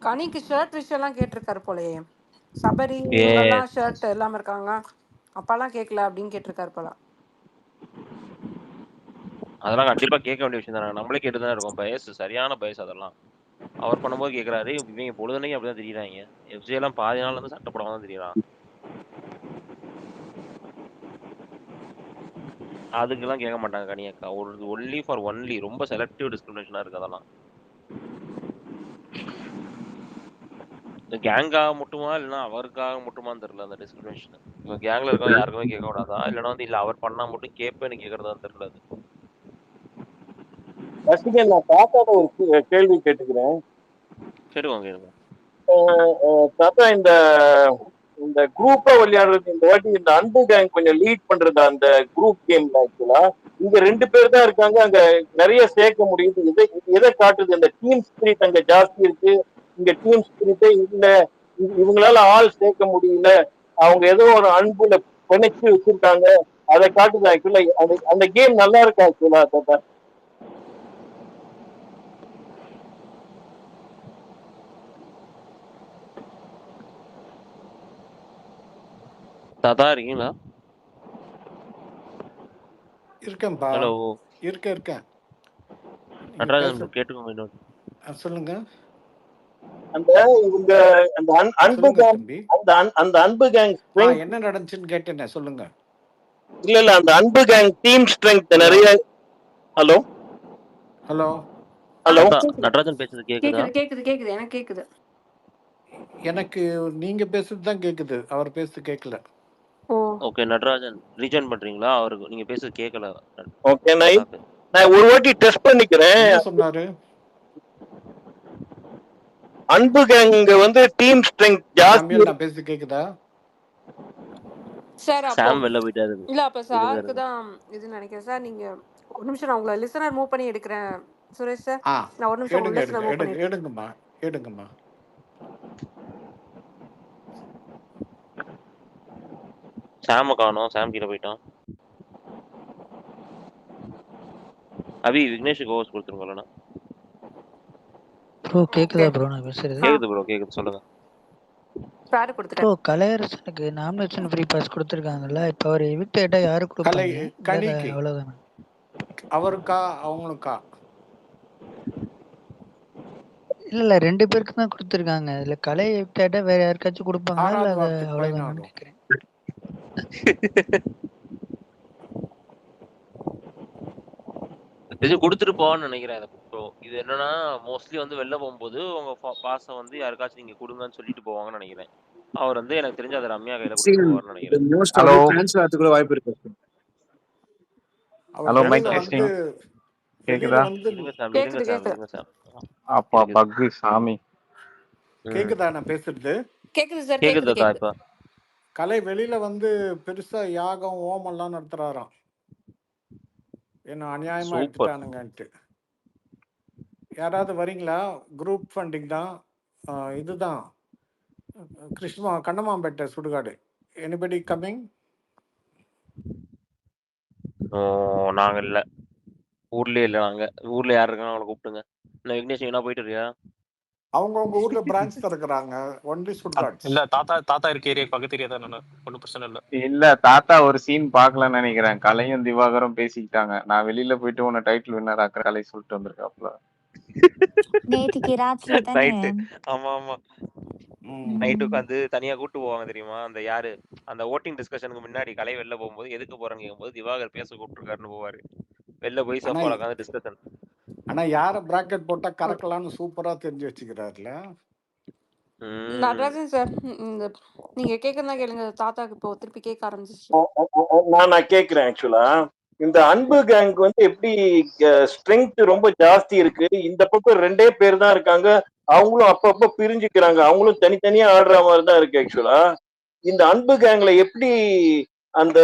கனிக்கு shirt விஷயம்லாம் கேட்டிருக்காரு போலயே. சபரி ஏ இவங்கெல்லாம் ஷர்ட் இல்லாம இருக்காங்க, அப்பாலாம் கேட்கல அப்படின்னு கேட்டிருக்காரு போல. அதெல்லாம் கண்டிப்பா கேட்க வேண்டிய விஷயம் தானே. நம்மளே கேட்டு தானே இருக்கோம். பயஸ் சரியான பயஸ் அதெல்லாம். அவர் பண்ணும்போது கேட்கறாரு. இவங்க பொழுதுனையும் அப்படிதான் தெரியுறாங்க. எஃப்ஜே எல்லாம் பாதி நாள் வந்து சட்டை போடாம தான் தெரியறான். அதுக்கெல்லாம் கேட்க மாட்டாங்க கனியக்கா. ஒரு ஒன்லி ஃபார் ஒன்லி ரொம்ப செலக்டிவ் டிஸ்கிரிமினேஷனா இருக்கு அதெல்லாம். கேங்காக மட்டுமா இல்லைன்னா அவருக்காக மட்டுமான்னு தெரியல அந்த டிஸ்கிரிமினேஷன். இவங்க கேங்ல இருக்கவங்க யாருக்குமே கேட்க கூடாதா, இல்லைன்னா வந்து இல்ல அவர் பண்ணா மட்டும் கேட்பேன்னு கேட்கறதான்னு தெரியல. அது ரசிகன், நான் தாத்தாட்ட ஒரு கேள்வி கேட்டுக்கிறேன். கேட்டுக்கோங்க கேளுங்க. தாத்தா, இந்த இந்த குரூப்பா விளையாடுறது இந்த வாட்டி இந்த அன்பு கேங் கொஞ்சம் லீட் பண்றது அந்த குரூப் கேம்ல. ஆக்சுவலா இங்க 2 பேர் தான் இருக்காங்க, அங்க நிறைய சேர்க்க முடியுது. எதை காட்டுது? இந்த டீம் ஸ்பிரிட் அங்க ஜாஸ்தி இருக்கு, இங்க டீம் ஸ்பிரிட்டே இல்ல, இவங்களால ஆள் சேர்க்க முடியல, அவங்க ஏதோ ஒரு அன்புல பிணைச்சு வச்சிருக்காங்க, அதை காட்டுது. ஆக்சுவலா அந்த கேம் நல்லா இருக்கு ஆக்சுவலா தாத்தா. தாத்தா இருக்கீங்களா? இருக்கேன்பா. ஹலோ இருக்கேன். நடராஜன் கேட்டுக்கோங்க இன்னொரு. சொல்லுங்க. அந்த இவங்க அந்த அன்பு சொல்லுங்க கேங், தம்பி. அந்த அன்பு கேங் என்ன நடந்துச்சுன்னு கேட்டேனே, சொல்லுங்க. இல்ல அந்த அன்பு கேங் டீம் ஸ்ட்ரெங்த் நிறைய. ஹலோ ஹலோ ஹலோ நடராஜன் பேசுறது கேக்குதா? கேக்குது எனக்கு கேக்குது. எனக்கு நீங்க பேசுறது தான் கேக்குது, அவர் பேசுறது கேட்கல. ஓகே நடராஜன் ரீஜாயின் பண்றீங்களா? அவருக்கு நீங்க பேசுறது கேட்கல. ஓகே, நான் ஒரு வாட்டி டெஸ்ட் பண்ணிக்கிறேன். என்ன சொன்னாரு? அன்பு கேங் வந்து டீம் ஸ்ட்ரெங்த் ஜாஸ்தி. நான் பேசுறது கேக்குதா சார்? சாம் வெளில போயிட்டாரு. இல்ல அப்ப சாருக்கு தான் இது நினைக்கிறேன் சார். நீங்க ஒரு நிமிஷம், நான் உங்களை லிசனர் மூவ் பண்ணி எடுக்கிறேன் சுரேஷ் சார். நான் ஒரு நிமிஷம் லிசனர் மூவ் பண்ணி எடுங்கம்மா. சாம காணோம், சாம் கீழே போயிட்டான். அபி விக்னேஷுக்கு ஓவர்ஸ் கொடுத்துருங்களா? ப்ரோ கேக்குதா ப்ரோ நான் பேசுறது? கேக்குது ப்ரோ, கேக்குது, சொல்லுங்க. ப்ரோ கலையரசனுக்கு நாமினேஷன் ஃப்ரீ பாஸ் கொடுத்துருக்காங்கல்ல, இப்போ அவர் எவிக்ட் ஆயிட்டா யாரு கொடுப்பாங்க? கனிக்கு. அவ்வளவுதானே? அவருக்கா அவங்களுக்கா? இல்ல 2 பேருக்கு தான் கொடுத்துருக்காங்க. இதுல கலை எவிக்ட் ஆயிட்டா வேற யாருக்காச்சும் கொடுப்பாங்களா இல்ல அவ்வளவுதானு கேக்குறேன். கொடுத்துட்டு போவான்னு நினைக்கிறேன். இது என்னன்னா மோஸ்ட்லி வந்து வெளில போகும்போது உங்க பாசம் வந்து யாருக்காச்சும் நீங்க கொடுங்கன்னு சொல்லிட்டு போவாங்கன்னு நினைக்கிறேன். அவர் வந்து எனக்கு தெரிஞ்சு அதை ரம்யா கையில கொடுத்து போவார்னு நினைக்கிறேன். ஹலோ ட்ரான்ஸ்ஃபர் வாய்ப்பு இருக்கு. ஹலோ மைக் டெஸ்டிங் கேக்குதா? இருங்க சார். அப்பா பக்கு சாமி கேக்குதா நான் பேசுறது? கேக்குது சார். கேக்குதா? இப்ப கலை வெளியில வந்து பெருசா யாகம் ஹோமம்லாம் நடத்துறாராம், என்ன அநியாயமா எடுத்துட்டானுங்கன்ட்டு. யாராவது வரீங்களா? குரூப் ஃபண்டிங் தான், இதுதான் கண்ணமாம்பேட்டை சுடுகாடு. Anybody coming? நாங்க இல்ல, ஊர்லயே இல்ல. நாங்க ஊர்ல யாரு இருக்காங்க அவங்கள கூப்பிட்டுங்க. விக்னேஷ் என்ன போயிட்டு இருக்கியா? அவங்க ஊர்ல பிரான்ச் திறக்குறாங்க. ஒன்லி சுடுகாடு. இல்ல தாத்தா இருக்க ஏரியா பக்கத்து ஏரியா தான். ஒன்னும் பிரச்சனை இல்ல. இல்ல தாத்தா ஒரு சீன் பாக்கலன்னு நினைக்கிறேன். கலையும் திவாகரும் பேசிக்கிட்டாங்க. நான் வெளியில போயிட்டு உன்னை டைட்டில் வின்னர் ஆக்குற கலை சொல்லிட்டு வந்திருக்காப்ல நேற்றுக்கு ராத்திரி தானே. ஆமா நைட்டு உட்காந்து தனியா கூட்டு போவாங்க தெரியுமா? அந்த யாரு அந்த ஓட்டிங் டிஸ்கஷனுக்கு முன்னாடி கலை வெளில போகும்போது எதுக்கு போறேன்னு கேட்கும்போது திவாகர் பேச கூப்பிட்டுருக்காருன்னு போவாரு. வெளில போய் சோஃபால உட்காந்து டிஸ்கஷன். ஆனா யார பிராக்கெட் போட்டா கறக்கலாம்னு சூப்பரா தெரிஞ்சு வச்சுக்கிறாருல நடராஜன் சார். நீங்க கேக்குறதா கேளுங்க. தாத்தாக்கு இப்போ திருப்பி கேட்க ஆரம்பிச்சிச்சு. நான் கேக்குறேன். ஆக்சுவலா இந்த அன்பு கேங் வந்து எப்படி ஸ்ட்ரென்த் ரொம்ப ஜாஸ்தி இருக்கு. இந்த பக்கம் 2 பேர் தான் இருக்காங்க, அவங்களும் அப்பப்ப பிரிஞ்சுக்கிறாங்க, அவங்களும் தனித்தனியா ஆடுற மாதிரி தான் இருக்கு. ஆக்சுவலா இந்த அன்பு கேங்ல எப்படி அந்த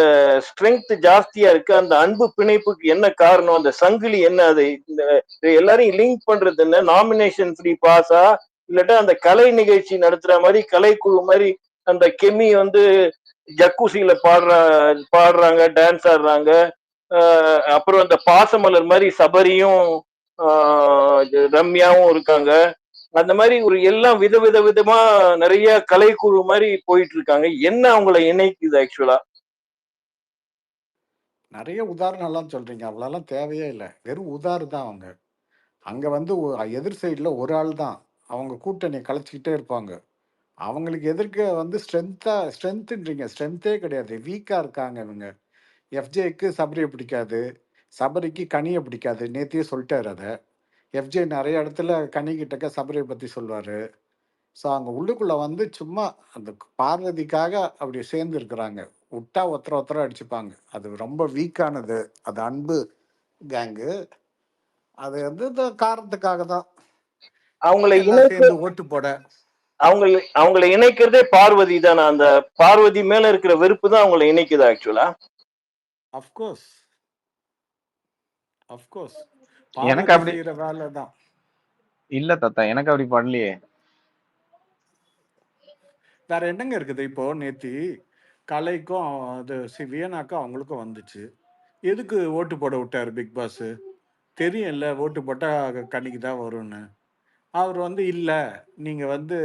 ஸ்ட்ரென்த் ஜாஸ்தியா இருக்கு? அந்த அன்பு பிணைப்புக்கு என்ன காரணம்? அந்த சங்கிலி என்ன? அது இந்த எல்லாரையும் லிங்க் பண்றது என்ன? நாமினேஷன் ஃப்ரீ பாஸா, இல்லாட்டா அந்த கலை நிகழ்ச்சி நடத்துற மாதிரி கலைக்குழு மாதிரி அந்த கெமி வந்து ஜக்கூசியில பாடுறாங்க, டான்ஸ் ஆடுறாங்க. அப்புறம் அந்த பாசமலர் மாதிரி சபரியும் ரம்யாவும் இருக்காங்க. அந்த மாதிரி ஒரு எல்லாம் விதமா நிறைய கலைக்குழு மாதிரி போயிட்டு இருக்காங்க. என்ன அவங்கள இணைக்குது ஆக்சுவலா? நிறைய உதாரணம் எல்லாம் சொல்றீங்க, அவ்வளோலாம் தேவையே இல்லை. வெறும் உதாரணம் தான் அவங்க. அங்கே வந்து எதிர் சைடில் ஒரு ஆள் தான் அவங்க கூட்டணியை கலைச்சிக்கிட்டே இருப்பாங்க. அவங்களுக்கு எதிர்க்க வந்து ஸ்ட்ரென்த்துன்றீங்க, ஸ்ட்ரென்த்தே கிடையாது, வீக்காக இருக்காங்க இவங்க. எஃப்ஜேக்கு சபரியை பிடிக்காது, சபரிக்கு கனியை பிடிக்காது, நேத்தியே சொல்லிட்டார் அதை. எஃப்ஜே நிறைய இடத்துல கனிக்கிட்டக்க சபரியை பற்றி சொல்வார். ஸோ அங்கே உள்ளுக்குள்ளே வந்து சும்மா அந்த பார்வதிக்காக அப்படி சேர்ந்து இருக்கிறாங்க. விட்டா ஒருத்தர அடிச்சுப்பாங்க. அது ரொம்ப வீக்கானது அது அன்பு கேங்கு. அது வந்து இந்த காரணத்துக்காக தான் அவங்களை எல்லாம் சேர்ந்து ஓட்டு போட. அவங்களை இணைக்கிறதே பார்வதி தானே. அந்த பார்வதி மேல இருக்கிற வெறுப்பு தான் அவங்களை இணைக்குது ஆக்சுவலா. அஃப்கோர்ஸ் எனக்கு பார்வதி அப்படி செய்யற வேலை தான். இல்ல தாத்தா, எனக்கு அப்படி பண்ணலையே. வேற என்னங்க இருக்குது? இப்போ நேத்தி கலைக்கும் அது வியனாக்கும் அவங்களுக்கும் வந்துச்சு. எதுக்கு ஓட்டு போட விட்டாரு பிக் பாஸ்? தெரியும்ல ஓட்டு போட்டா கண்ணிக்கு தான் வரும்னு. அவர் வந்து இல்லை, நீங்கள் வந்து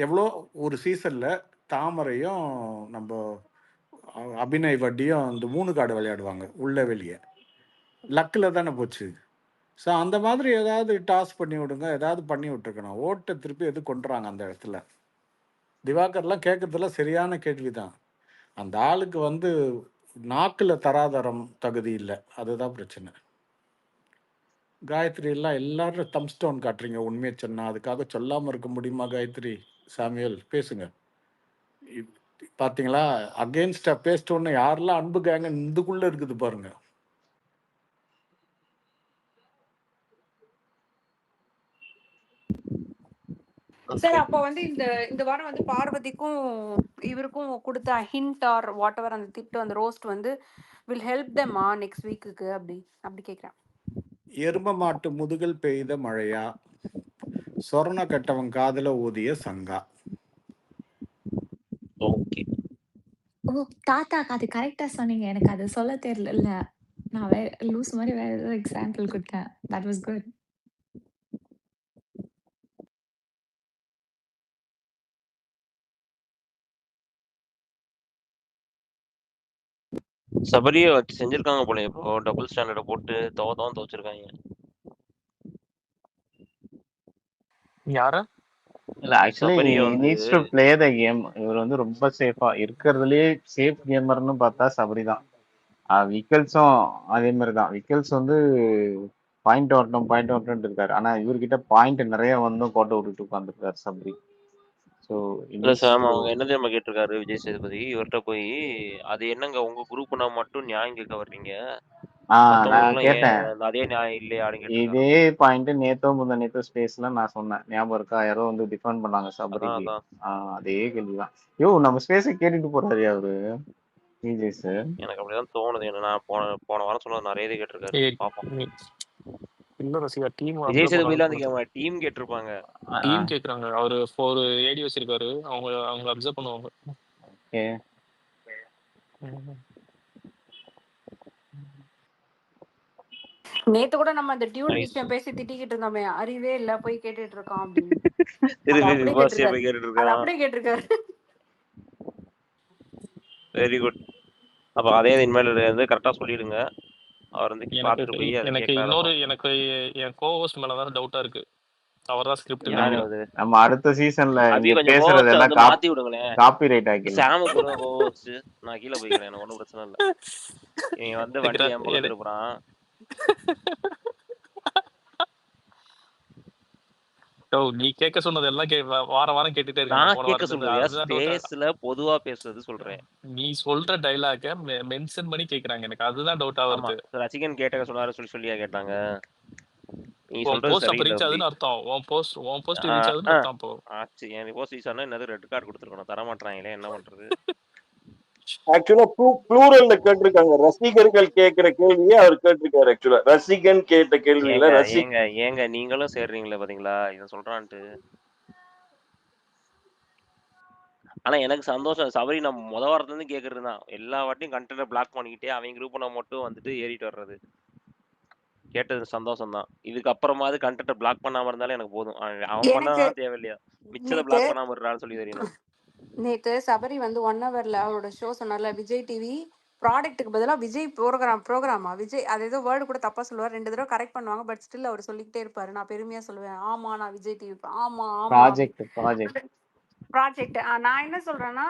எவ்வளோ ஒரு சீசனில் தாமரையும் நம்ம அபிநய் வட்டியும் அந்த 3 கார்டு விளையாடுவாங்க உள்ள வெளியே. லக்கில் தானே போச்சு. ஸோ அந்த மாதிரி ஏதாவது டாஸ் பண்ணி விடுங்க, ஏதாவது பண்ணி விட்டுருக்கணும். ஓட்டை திருப்பி எது கொண்டுறாங்க அந்த இடத்துல? திவாகர்லாம் கேட்கறதுல சரியான கேள்வி தான். அந்த ஆளுக்கு வந்து நாக்கில் தராதரம் தகுதி இல்லை, அதுதான் பிரச்சனை. காயத்ரி எல்லாம் எல்லாரும் தம் ஸ்டோன் காட்டுறீங்க உண்மையை சொன்னா. அதுக்காக சொல்லாமல் இருக்க முடியுமா? காயத்ரி, சாமியல் பேசுங்க. பார்த்தீங்களா, அகெயின்ஸ்டா பேஸ்டோன்னு யாரெல்லாம் அன்பு கேங்க இதுக்குள்ள இருக்குது பாருங்க. சார் அப்போ வந்து இந்த வாரம் வந்து பார்வதிக்கும் இவருக்கும் கொடுத்த ஹிண்ட் ஆர் வாட் எவர் அந்த திட்டு அந்த ரோஸ்ட் வந்து வில் ஹெல்ப் தெம்மா நெக்ஸ்ட் வீக்குக்கு அப்படி கேட்குறேன். எரும மாட்டு முதுகில் பெய்த மழையா, சொரண கட்டவன் காதல ஊதிய சங்கா. ஓகே. ஓ தாத்தா அது கரெக்டா சொன்னீங்க. எனக்கு அது சொல்ல தெரியல. நான் வேற லூஸ் மாதிரி வேற ஏதோ எக்ஸாம்பிள் கொடுத்தேன். That was good. சபரியை செஞ்சிருக்காங்க போல. இப்போ டபுள் ஸ்டாண்டர்ட போட்டு துவச்சிருக்காங்க. யாரா? இல்ல ஆக்சுவலி சபரியை வந்து needs to play the game. இவர் வந்து ரொம்ப சேஃபா இருக்கிறதுலயே சேஃப் கேமர்னு பார்த்தா சபரி தான். விக்கல்ஸும் அதே மாதிரி தான். விக்கல்ஸ் வந்து பாயிண்ட் வரட்டும் இருக்காரு. ஆனா இவர்கிட்ட பாயிண்ட் நிறைய வந்து கோட்டை விட்டுட்டு உட்காந்துருக்காரு சபரி. ஸோ இல்ல சார், அவங்க என்ன தெரியுமா கேட்டிருக்காரு விஜய் சேதுபதி இவர்கிட்ட போய், அது என்னங்க உங்க குரூப்னா மட்டும் நியாயம் கேட்க வர்றீங்க, நான் கேட்டேன் அதே நியாயம் இல்லையா அப்படின்னு கேட்டிருக்காரு. இதே பாயிண்ட் நேத்தோ ஸ்பேஸ்ல நான் சொன்னேன், ஞாபகம் இருக்கா? யாரோ வந்து டிஃபெண்ட் பண்ணாங்க சபரிக்கு. அதே கேள்விதான். யோ நம்ம ஸ்பேஸை கேட்டுட்டு போறாரு அவரு விஜய் சார். எனக்கு அப்படிதான் தோணுது. என்ன நான் போன வாரம் சொன்னது நிறைய இது கேட்டிருக்காரு. பாப்போம். இல்ல ரசிகா, டீம் விஜய் சேதுபதியில அந்த டீம் கேட்டிருப்பாங்க. டீம் கேக்குறாங்க. அவரு 4 ஏடி வச்சிருக்காரு. அவங்க அப்சர்வ் பண்ணுவாங்க. ஓகே. நேத்து கூட நம்ம அந்த டியூன் விஷயம் பேசி திட்டிக்கிட்டு இருந்தோமே, அறிவே இல்ல போய் கேட்டுட்டு இருக்கோம் அப்படின்னு. அப்படியே கேட்டிருக்காரு. Very good. அப்ப அதே இனிமேல் வந்து கரெக்டா சொல்லிடுங்க. அவர் வந்து பாத்துட்டு போய் எனக்கு என் கோஹோஸ்ட் மேல தான் டவுட்டா இருக்கு. அவர்தான் ஸ்கிரிப்ட். நம்ம அடுத்த சீசன்ல இங்க பேசுறது எல்லாம் மாத்தி விடுங்களேன். காப்பிரைட் ஆக்கிடலாம். சாம கூட கோஹோஸ்ட் நான் கீழ போய்க்கிறேன், எனக்கு ஒண்ணும் பிரச்சனை இல்ல. நீ வந்து வண்டி என் பக்கத்துல இருப்பான். நீ கேட்க சொன்னது எல்லாம் வாரம் கேட்டுட்டே இருக்கேன். பொதுவா பேசுறது சொல்றேன். நீ சொல்ற டைலாக மென்ஷன் பண்ணி கேக்குறாங்க. எனக்கு அதுதான் டவுட்டா வருது. ரசிகன் கேட்ட சொன்னாரு சொல்லியா கேட்டாங்க. நீ போஸ்ட் அப்ப ரீச் ஆகுதுன்னு அர்த்தம். உன் போஸ்ட் ரீச் ஆகுதுன்னு அர்த்தம். அப்போ ஆச்சு என் போஸ்ட் ரீச் ஆனா என்னது ரெட் கார்டு கொடுத்துருக்கணும். தர மாட்டாங்களே, என்ன பண்றது? ஆக்சுவலா ப்ளூரல்ல கேட்டிருக்காங்க. ரசிகர்கள் கேட்கிற கேள்வியே அவர் கேட்டிருக்காரு. ஆக்சுவலா ரசிகன் கேட்ட கேள்வியில ஏங்க நீங்களும் சேர்றீங்களே பாத்தீங்களா இத சொல்றான்ட்டு. ஆனா எனக்கு சந்தோஷம். சபரி நம்ம முத வாரத்துல இருந்து கேக்குறதுதான். எல்லா வாட்டியும் கண்டென்ட் பிளாக் பண்ணிக்கிட்டே அவங்க குரூப் மட்டும் வந்துட்டு ஏறிட்டு வர்றது. கேட்டது சந்தோஷம் தான். இதுக்கு அப்புறமாவது கண்டென்ட்ட பிளாக் பண்ணாம இருந்தாலே எனக்கு போதும். அவன் எனக்கு பண்ணதா தேவையில்லையா? மிச்சத நேத்து பிளாக் பண்ணாம இருடான்னு சொல்லி தெரியணும். நேத்து சபரி வந்து 1 ஹவர்ல அவரோட ஷோ சொன்னார்ல, விஜய் டிவி ப்ராடக்ட்டுக்கு பதிலா விஜய் ப்ரோகிராமா விஜய் அது ஏதோ வேர்டு கூட தப்பா சொல்லுவார். 2 தடவ கரெக்ட் பண்ணுவாங்க. பட் ஸ்டில் அவர் சொல்லிக்கிட்டே இருப்பாரு. நான் பெருமையா சொல்லுவேன். ஆமா நான் விஜய் டிவி ஆமா ஆமா அப்படி. ப்ராஜெக்ட் ப்ராஜெக்ட் நான் என்ன சொல்றேன்னா,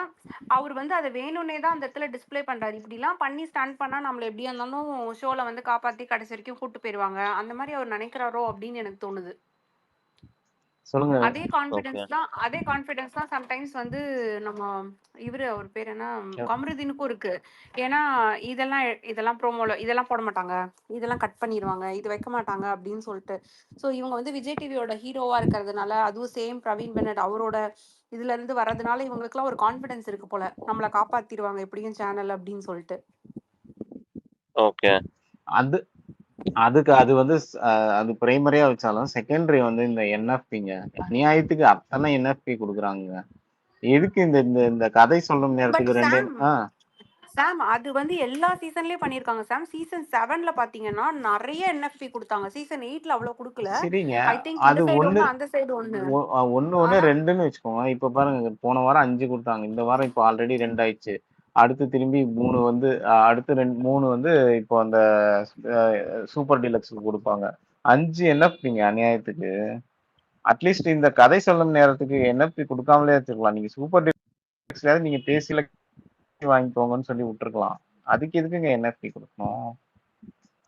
அவர் வந்து அத வேணும்னே தான் அந்த இடத்துல டிஸ்ப்ளே பண்றாரு. இப்படிலாம் பண்ணி ஸ்டன் பண்ணா நம்மள எப்படியா இருந்தாலும் ஷோல வந்து காப்பாத்தி கடைசி வரைக்கும் கூட்டு போயிருவாங்க. அந்த மாதிரி அவர் நினைக்கிறாரோ அப்படின்னு எனக்கு தோணுது. சொல்லுங்க. அதே கான்ஃபிடன்ஸ் தான் சம்டைம்ஸ் வந்து நம்ம அவர் பேர் என்ன கமருதீனுக்கும் இருக்கு. ஏன்னா இதெல்லாம் ப்ரோமோல இதெல்லாம் போட மாட்டாங்க, இதெல்லாம் கட் பண்ணிடுவாங்க, இது வைக்க மாட்டாங்க அப்படின்னு சொல்லிட்டு. ஸோ இவங்க வந்து விஜய் டிவியோட ஹீரோவா இருக்கிறதுனால, அதுவும் சேம் பிரவீன் பெனட் அவரோட இதுல இருந்து வர்றதுனால இவங்களுக்குலாம் ஒரு கான்ஃபிடன்ஸ் இருக்கு போல, நம்மளை காப்பாத்திடுவாங்க எப்படியும் சேனல் அப்படின்னு சொல்லிட்டு. ஓகே. அதுக்கு அது வந்து அது பிரைமரியா வச்சாலும் செகண்டரி வந்து இந்த என்எஃபிங்க அநியாயத்துக்கு அத்தனை என்எஃபி கொடுக்குறாங்க. எதுக்கு இந்த இந்த இந்த கதை சொல்லும் பட் நேரத்துக்கு ரெண்டு சாம் அது வந்து எல்லா சீசன்லயும் பண்ணிருக்காங்க சாம். சீசன் 7ல பாத்தீங்கன்னா நிறைய என்எஃப்பி கொடுத்தாங்க. சீசன் 8ல அவ்வளவு கொடுக்கல. சரிங்க. ஐ திங்க் இந்த அது சைடு ஒண்ணு ஒண்ணு அந்த சைடு ஒண்ணு. ஒண்ணு ஆனா ரெண்டுன்னு வச்சுக்கோங்க. இப்ப பாருங்க, போன வாரம் 5 கொடுத்தாங்க, இந்த வாரம் இப்போ ஆல்ரெடி 2 ஆயிடுச்சு. அடுத்து திரும்பி 3 வந்து அடுத்து 3 வந்து இப்போ அந்த சூப்பர் டீலக்ஸ்க்கு கொடுப்பாங்க. 5 என்எஃபிங்க அநியாயத்துக்கு. அட்லீஸ்ட் இந்த கதை சொல்லும் நேரத்துக்கு என்எஃபி கொடுக்காமலே வச்சிருக்கலாம். நீங்க சூப்பர் டீலக்ஸ்ல நீங்க பேசில வாங்கிக்கோங்கன்னு சொல்லி விட்டுருக்கலாம். அதுக்கு எதுக்குங்க என்எஃபி கொடுக்கணும்?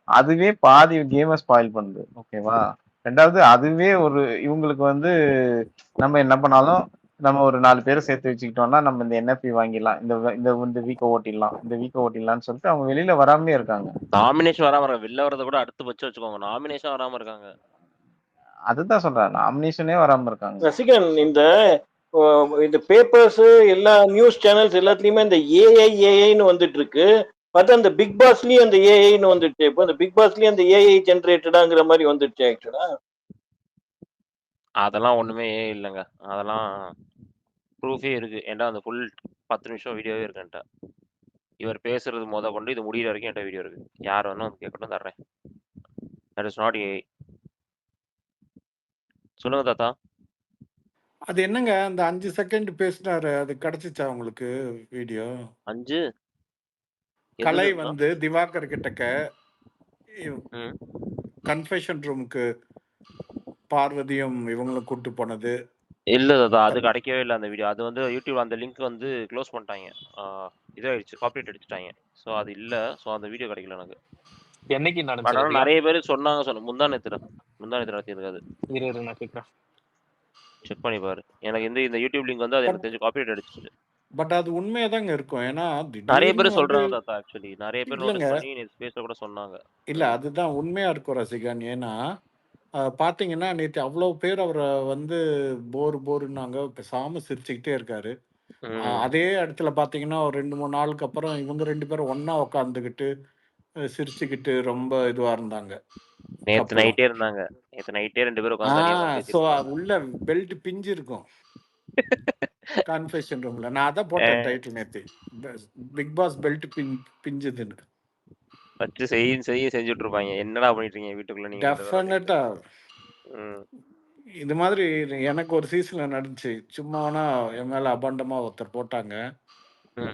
அதுவே பாதி கேமை ஸ்பாயில் பண்ணுது. ஓகேவா? ரெண்டாவது அதுவே ஒரு இவங்களுக்கு வந்து நம்ம என்ன பண்ணாலும் நம்ம ஒரு 4 பேரை சேர்த்து வச்சுக்கிட்டோம்னா நம்ம இந்த என்எஃபி வாங்கிடலாம், இந்த வீக்கை ஓட்டிடலாம்னு சொல்லிட்டு அவங்க வெளியில வராமலே இருக்காங்க. நாமினேஷன் வராம இருக்காங்க. வெளில வரத கூட அடுத்து வச்சு வச்சுக்கோங்க. நாமினேஷன் வராம இருக்காங்க. அதுதான் சொல்றேன், நாமினேஷனே வராம இருக்காங்க. ரசிகன் இந்த பேப்பர்ஸ் எல்லா நியூஸ் சேனல்ஸ் எல்லாத்துலயுமே இந்த ஏஐன்னு வந்துட்டு இருக்கு. பார்த்தா அந்த பிக் பாஸ்லயும் அந்த ஏஐன்னு வந்துட்டு, இப்போ அந்த பிக் பாஸ்லயும் அந்த ஏஐ ஜென்ரேட்டடாங்கிற மாதிரி வந்துடுச்சு ஆக்சுவலா. அதெல்லாம் ஒண்ணுமே இல்லைங்க. அதெல்லாம் ப்ரூஃபே இருக்கு. ஏன்டா அந்த ஃபுல் 10 நிமிஷம் வீடியோவே இருக்குன்ட்டா. இவர் பேசுறது கொண்டு இது முடிகிற வரைக்கும் என்கிட்ட வீடியோ இருக்கு. யார் வேணும் அது கேட்கட்டும், தர்றேன். That is not AI. சொல்லுங்க தாத்தா. அது என்னங்க அந்த 5 செகண்ட் பேசினாரு, அது கிடைச்சிச்சா உங்களுக்கு வீடியோ? 5 கலை வந்து திவாகர் கிட்டக்க கன்ஃபெஷன் ரூமுக்கு பார்வதியும் இவங்களும் கூட்டு போனது இல்ல தாத்தா, அது கிடைக்கவே இல்லை அந்த வீடியோ. அது வந்து யூடியூப் அந்த லிங்க் வந்து க்ளோஸ் பண்ணிட்டாங்க. இதாயிடுச்சு, காப்பிரைட் அடிச்சுட்டாங்க. ஸோ அது இல்ல. ஸோ அந்த வீடியோ கிடைக்கல எனக்கு. என்னைக்கு பட் நடந்துச்சு? ஆனால் நிறைய பேர் சொன்னாங்க. முந்தா நேத்து நடத்திருக்காது. இரு நான் கேட்குறேன். செக் பண்ணி பாரு. எனக்கு இந்த யூடியூப் லிங்க் வந்து அது எனக்கு தெரிஞ்சு காப்பிரைட் அடிச்சிச்சு. பட் அது உண்மையாதாங்க இருக்கும். ஏன்னா நிறைய பேர் திடீர்னு சொல்றாங்க வந்து தாத்தா. ஆக்சுவலி நிறைய பேர் இல்லைங்க, நோட்டீஸ் பண்ணி பேச கூட சொன்னாங்க. இல்ல அதுதான் உண்மையா இருக்கும் ரசிகன். ஏன்னா பாத்தீங்கன்னா நேற்று அவ்வளோ பேர் அவரை வந்து போருன்னாங்க, பேசாம சிரிச்சுக்கிட்டே இருக்காரு. அதே இடத்துல பாத்தீங்கன்னா ஒரு 2-3 நாளுக்கு அப்புறம் இவங்க 2 பேரும் ஒண்ணா உட்காந்துக்கிட்டு சிரிச்சுக்கிட்டு ரொம்ப இதுவா இருந்தாங்க. நேத்து நைட்டே இருந்தாங்க. நேத்து நைட்டே 2 பேரும் உட்கார்ந்து சோ உள்ள பெல்ட் பிஞ்சு இருக்கும் கன்ஃபெஷன் ரூம்ல. நான் அதான் போட்டேன் டைட்டில் நேத்து, பிக் பாஸ் பெல்ட் பிஞ்சுதுன்னு. வச்சு செஞ்சுட்டு இருப்பாங்க. என்னடா பண்ணிட்டு இருக்கீங்க வீட்டுக்குள்ள நீங்க? டெஃபினட்டா இது மாதிரி எனக்கு ஒரு சீசன்ல நடந்துச்சு. சும்மானா என் மேல அபாண்டமா ஒருத்தர் போட்டாங்க.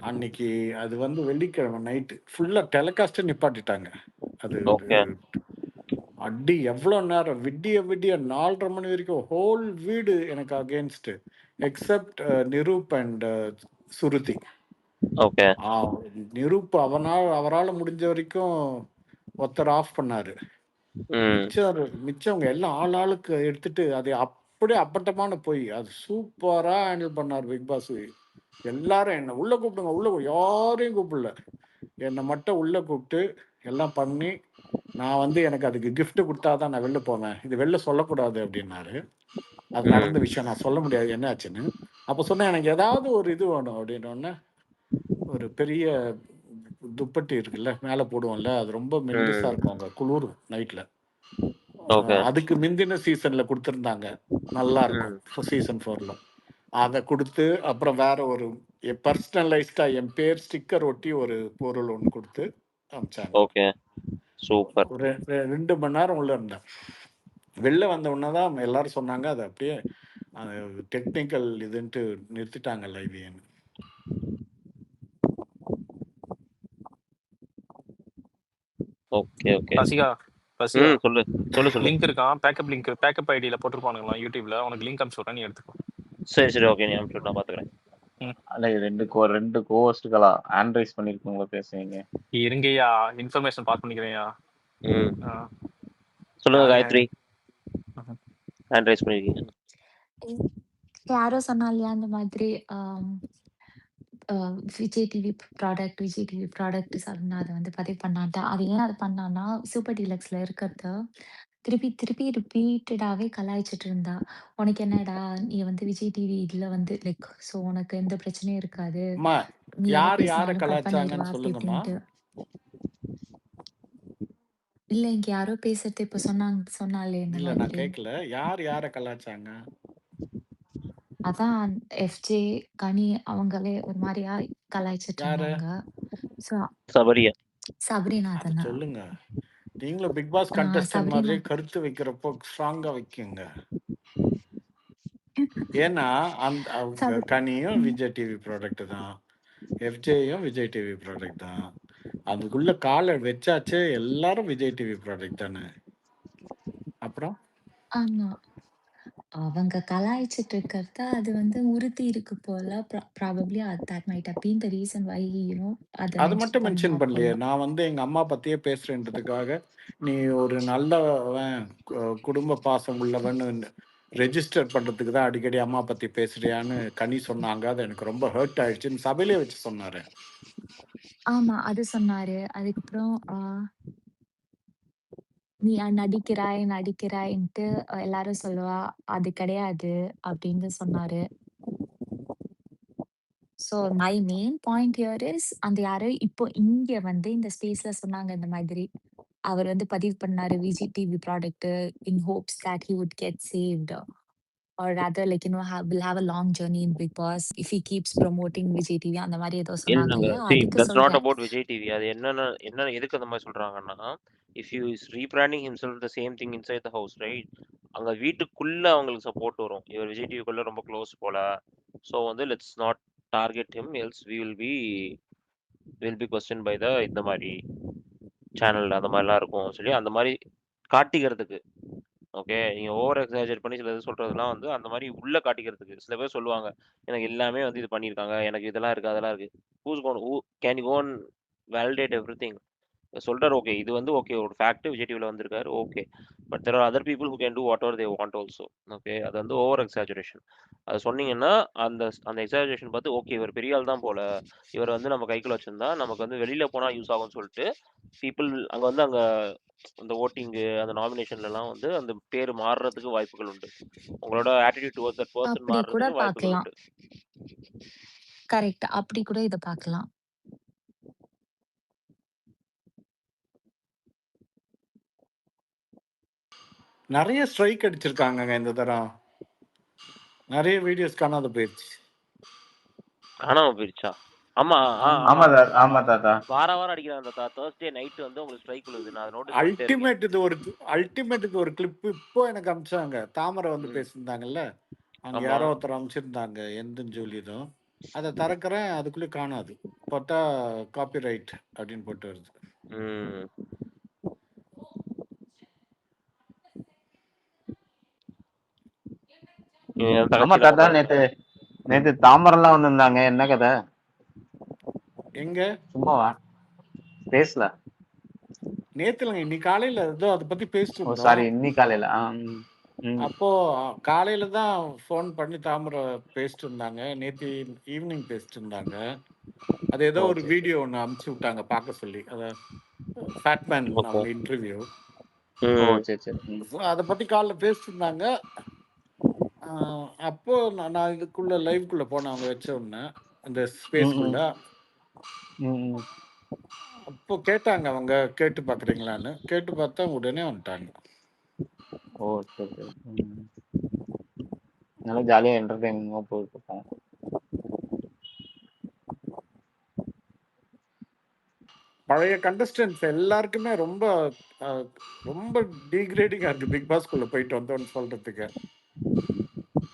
அன்னைக்கு அது வந்து வெள்ளிக்கிழமை நைட்டு ஃபுல்லா டெலிகாஸ்ட் நிப்பாட்டிட்டாங்க. அது அடி எவ்வளவு நேரம், விடிய 4:30 மணி வரைக்கும் ஹோல் வீடு எனக்கு அகேன்ஸ்ட், எக்ஸப்ட் நிரூப் அண்ட் சுருதி. நிரூப் அவரால் முடிஞ்ச வரைக்கும் ஒருத்தர் ஆஃப் பண்ணாரு. மிச்சவங்க எல்லாம் ஆளுக்கு எடுத்துட்டு அதை அப்படியே அப்பட்டமான போய் அது சூப்பரா ஹேண்டில் பண்ணார் பிக் பாஸ். எல்லாரும் என்ன உள்ள கூப்பிடுங்க, யாரையும் கூப்பிடல, என்னை மட்டும் உள்ள கூப்பிட்டு எல்லாம் பண்ணி, நான் வந்து எனக்கு அதுக்கு கிஃப்ட் கொடுத்தாதான் நான் வெளில போவேன், இது வெளில சொல்லக்கூடாது அப்படின்னாரு. அது நடந்த விஷயம், நான் சொல்ல முடியாது என்ன ஆச்சுன்னு. அப்போ சொன்னேன் எனக்கு ஏதாவது ஒரு இது வேணும் அப்படின்னோடனே, ஒரு பெரிய துப்பட்டி இருக்குல்ல மேலே போடுவோம்ல, அது ரொம்ப மெல்லிசா இருக்கும், அங்கே குளிர் நைட்ல. அதுக்கு முந்தின சீசன்ல கொடுத்துருந்தாங்க, நல்லா இருக்கும் சீசன் 4ல. அதை கொடுத்து அப்புறம் வேற ஒரு பர்சனலைஸ்டா என் பேர் ஸ்டிக்கர் ஒட்டி ஒரு பொருள் ஒன்று கொடுத்து அனுப்பிச்சாங்க. சூப்பர். ஒரு 2 மணி நேரம் உள்ள இருந்தேன். வெளில வந்த உடனே தான் எல்லாரும் சொன்னாங்க, அது அப்படியே டெக்னிக்கல் இதுன்ட்டு நிறுத்திட்டாங்க லைவ்ன்னு. Okay okay. ரசிகா ரசிகா சொல்லு சொல்லு சொல்லு. லிங்க் இருக்கான், பேக்கப் ஐடியில் போட்டிருப்பானுங்களா யூடியூப்ல, உனக்கு லிங்க் அனுப்பிச்சு விட்றேன், நீ எடுத்துக்கோ. சரி சரி ஓகே, நீ அனுப்பிச்சு விட்டு நான் பார்த்துக்கிறேன். அல்ல ரெண்டு கோஸ்டுகளா ஆண்ட்ரைஸ் பண்ணிருக்கீங்களா பேசுவீங்க? இருங்கய்யா, இன்ஃபர்மேஷன் பாஸ் பண்ணிக்கிறேன்யா. சொல்லுங்க யாருங்க? காயத்ரி, ஹேண்ட் ரைஸ் பண்ணிருக்கீங்க. யாரோ சொன்னா இல்லையா அந்த மாதிரி விஜய் டிவி ப்ராடக்ட் அப்படின்னா அதை வந்து பதிவு பண்ணான்ட்டு. அது ஏன் அது பண்ணான்னா, சூப்பர் டீலக்ஸ்ல இருக்கிறத திருப்பி திருப்பி ரிப்பீட்டடாவே கலாய்ச்சிட்டு இருந்தா. உனக்கு என்னடா, நீ வந்து விஜய் டிவி இதுல வந்து லைக் ஸோ உனக்கு எந்த பிரச்சனையும் இருக்காது, அம்மா, நீ எதை யார் யாரை பேசினாலும் கட் பண்ணிடுவா கலாச்சாங்கன்னு அப்படி சொல்லுங்கம்மா. இப்படின்ட்டு. இல்ல இங்க யாரோ பேசுறது இப்ப சொன்னாலே இந்த இல்ல நான் மாதிரி. கேட்கல, யார் யாரை கலாச்சாங்க? அதான் எஃப்ஜே கனி அவங்களே ஒரு மாதிரியா கலாய்ச்சிட்டு யாரு? இருந்தாங்க. ஸோ சபரியா? சபரினா அது தானே. சொல்லுங்க. நீங்களும் பிக் பாஸ் கண்டஸ்டன்ட் சபரினா மாதிரியே கருத்து வைக்கிறப்போ ஸ்ட்ராங்கா வைக்குங்க. ஏன்னா அந்த சபரி கனியும் விஜய் டிவி ப்ராடக்ட் தான், எஃப்ஜேயும் விஜய் டிவி ப்ராடக்ட் தான். அதுக்குள்ள காலை வச்சாச்சே எல்லாரும் விஜய் டிவி ப்ராடக்ட் தானே. அப்புறம் ஆமா. அவங்க கலாய்ச்சிட்டு இருக்கிறத அது வந்து உறுத்தி இருக்கு போல. Probably that might have been the reason why அதை அது மென்ஷன் மட்டும் மென்ஷன் பண்ணா பண்ணலையே. போல. நான் வந்து எங்க அம்மா பத்தியே பேசுறேன்றதுக்காக நீ ஒரு நல்லவன், குடும்ப பாசம் உள்ளவன் ரெஜிஸ்டர் பண்றதுக்கு தான் அடிக்கடி அம்மா பத்தி பேசுறியான்னு கனி சொன்னாங்க. அது எனக்கு ரொம்ப ஹர்ட் ஆயிடுச்சுன்னு சபையிலே வச்சு சொன்னாரு. ஆமா, அது சொன்னாரு. அதுக்கப்புறம் நீ நடிக்கிறாய்ன்ட்டு எல்லாரும் சொல்லுவா, அது கிடையாது அப்படின்னு சொன்னாரு. So my main point here is, அந்த யாரோ இப்போ இங்க வந்து இந்த ஸ்பேஸ்ல சொன்னாங்க இந்த மாதிரி. அவர் வந்து பதிவு பண்ணாரு Vijay TV product in hopes that he would get saved or rather like will have a long journey in Big Boss if he keeps promoting Vijay TV அந்த மாதிரி ஏதோ சொன்னாங்க இல்லங்க, இல்லையா? see அதுக்கு that's not சொல்றேன். about Vijay TV. அது என்ன எதுக்கு அந்த மாதிரி சொல்றாங்கன்னா, if he is rebranding himself the same thing inside the house, right? அங்க வீட்டுக்குள்ள அவங்களுக்கு சப்போர்ட் வரும். இவர் விஜய் டிவிக்குள்ள ரொம்ப க்ளோஸ் போல. ஸோ வந்து let's not target him, else we will be questioned by the இந்த மாதிரி சேனல் அந்த மாதிரிலாம் இருக்கும் சொல்லி அந்த மாதிரி காட்டிக்கிறதுக்கு. ஓகே, நீங்க ஓவர் எக்ஸாஜரேட் பண்ணி சில இது சொல்றதெல்லாம் வந்து அந்த மாதிரி உள்ள காட்டிக்கிறதுக்கு. சில பேர் சொல்லுவாங்க, எனக்கு எல்லாமே வந்து இது பண்ணியிருக்காங்க, எனக்கு இதெல்லாம் இருக்கு அதெல்லாம் இருக்கு. Who can go and validate everything? சொல்றாரு, ஓகே இது வந்து ஓகே ஒரு ஃபேக்ட், விஜய் டிவில வந்திருக்காரு, okay. But there are other people who can do whatever they want also. Okay, அது வந்து ஓவர் எக்ஸாஜரேஷன். அது சொன்னீங்கன்னா அந்த அந்த எக்ஸாஜரேஷன் பார்த்து ஓகே இவர் பெரிய ஆள் தான் போல, இவர் வந்து நம்ம கைக்குள்ள வச்சிருந்தா நமக்கு வந்து வெளியில போனா யூஸ் ஆகும்னு சொல்லிட்டு பீப்புள் அங்க வந்து அங்க அந்த ஓட்டிங்கு அந்த நாமினேஷன்லலாம் வந்து அந்த பேர் மாறுறதுக்கு வாய்ப்புகள் உண்டு. உங்களோட ஆட்டிடியூட் டுவர்ட்ஸ் தட் பர்சன் அப்படி கூட மாறுறதுக்கு வாய்ப்புகள் பார்க்கலாம். உண்டு. கரெக்ட். அப்படி கூட இத பார்க்கலாம். நிறைய ஸ்ட்ரைக் அடிச்சிருக்காங்க இந்த தரம். நிறைய வீடியோஸ் காணாத போயிடுச்சு. காணாம போயிடுச்சா? ஆமா ஆமா தாத்தா. வாரம் அடிக்கிறாங்க தாத்தா. Thursday நைட் வந்து உங்களுக்கு ஸ்ட்ரைக் விழுது. நான் நோட்டீஸ் பண்ணிட்டே இருக்கேன். அல்டிமேட்டுக்கு ஒரு கிளிப் இப்போ எனக்கு அனுப்பிச்சாங்க. தாமரை வந்து பேசியிருந்தாங்கல்ல, அங்க ஆமா. யாரோ ஒருத்தர் அனுப்பிச்சிருந்தாங்க, எந்த ஜூலியதும். அதை திறக்கிறேன், அதுக்குள்ளே காணாது. பார்த்தா காப்பி ரைட் அப்படின்னு போட்டு வருது. ஆமா தாத்தா, நேத்து தாமரெல்லாம் வந்திருந்தாங்க, என்ன கதை? எங்க சும்மாவா பேசல? நேத்துலங்க, இன்னைக்கு காலையில ஏதோ அதை பத்தி பேசிட்டு ஓ இருந்தோம். சாரி, இன்னைக்கு காலையில. அப்போ காலையில தான் ஃபோன் பண்ணி தாமரை பேசிட்டு இருந்தாங்க. நேற்று ஈவினிங் பேசிட்டு இருந்தாங்க. அது ஏதோ ஒரு வீடியோ ஒன்று அமுச்சு விட்டாங்க பார்க்க சொல்லி. அதை ஃபேட்மேன் அவங்க இன்டர்வியூ. ஓ சரி சரி. அதை பத்தி காலைல பேசிட்டு இருந்தாங்க. அப்போ நான் இதுக்குள்ள லைவ்க்குள்ள போனேன், அவங்க வச்ச உடனே இந்த ஸ்பேஸ்க்குள்ள. அப்போ கேட்டாங்க அவங்க, கேட்டு பார்க்குறீங்களான்னு. கேட்டு பார்த்தா உடனே வந்துட்டாங்க. ஓ சரி சரி. நல்லா ஜாலியாக என்டர்டைன்மெண்ட்டாக போயிட்டு இருக்கோம். பழைய கண்டஸ்டன்ஸ் எல்லாருக்குமே ரொம்ப அஹ், ரொம்ப டீக்ரேடிங்கா இருக்கு பிக் பாஸ்குள்ள போயிட்டு வந்தோன்னு சொல்றதுக்கு.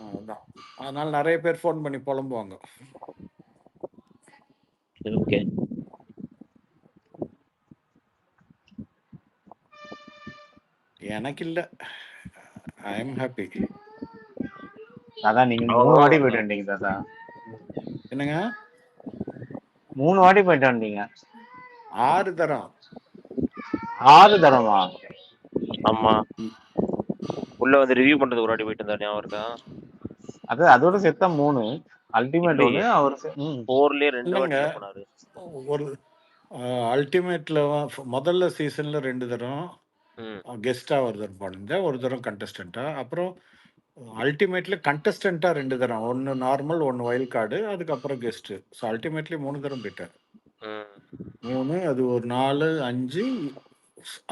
அதுதான். அதனால நிறைய பேர் ஃபோன் பண்ணி புலம்புவாங்க. ஓகே. எனக்கு இல்ல, ஐ எம் ஹாப்பி. அதான் நீங்க 3 வாட்டி போயிட்டு வந்தீங்க தாத்தா. என்னங்க 3 வாட்டி போயிட்டு வந்தீங்க. 6 தரம் 6 தரமா? ஆமா. உள்ள வந்து ரிவ்யூ பண்றது ஒரு வாட்டி போயிட்டு இருந்தா ஞாபகம் இருக்கா? அது அதோட சேர்த்தா 3. அல்டிமேட் ஒண்ணு இல்லையே, அவர் 4லயே 2 இல்லைங்க. வாட்டில போனாரு. ஒரு அல்டிமேட்ல முதல்ல சீசன்ல 2 தரம் ம். கெஸ்டா ஒரு தரம் பாடிருந்தேன், ஒரு தரம் கண்டஸ்டண்டா. அப்புறம் அல்டிமேட்ல கண்டஸ்டண்டா 2 தரம், ஒன்னு நார்மல் ஒன்னு வைல்ட் கார்டு, அதுக்கப்புறம் கெஸ்ட். ஸோ அல்டிமேட்லி 3 தரம் போயிட்டேன். ம். 3 அது ஒரு 4 5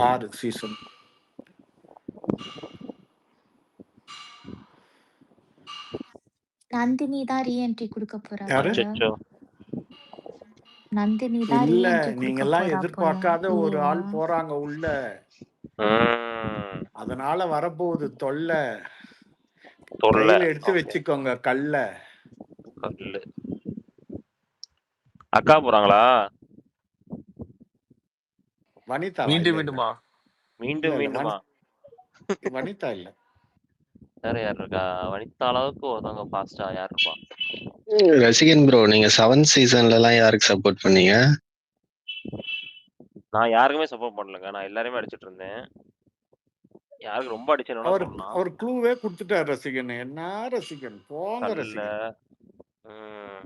6 சீசன். நந்தினி தான் ரீஎன்ட்ரி கொடுக்க போறா யாரு? போல. அச்சச்சோ. நந்தினி தான் இல்ல, ரீஎன்ட்ரி கொடுக்க நீங்கெல்லாம் போறா போல. எதிர்பார்க்காத ஒரு இல்லையா? ஆள் போறாங்க உள்ள, ம். அதனால வரப்போகுது தொல்லை. தொல்லை. கையில எடுத்து ஓகே. வச்சுக்கோங்க கல்ல. கல்லு. அக்கா போறாங்களா? வனிதா மீண்டும் இல்ல இல்ல மீண்டுமா? மீண்டும் இல்ல மீண்டுமா? வனிதா இல்ல. வேற யார் இருக்கா? வனிதா அளவுக்கு ஒருத்தவங்க ஃபாஸ்டா யார் இருப்பா? ரசிகன் ப்ரோ, நீங்க 7th சீசன்ல எல்லாம் யாருக்கு சப்போர்ட் பண்ணீங்க? நான் யாருக்குமே சப்போர்ட் பண்ணலங்க. நான் எல்லாரையுமே அடிச்சிட்டு இருந்தேன். யாருக்கு ரொம்ப அடிச்சேன்னு அவர் சொல்லலாம். அவர் க்ளூவே கொடுத்துட்டார் ரசிகன். என்ன ரசிகன், போங்க கல்ல. ரசிகன். ம்.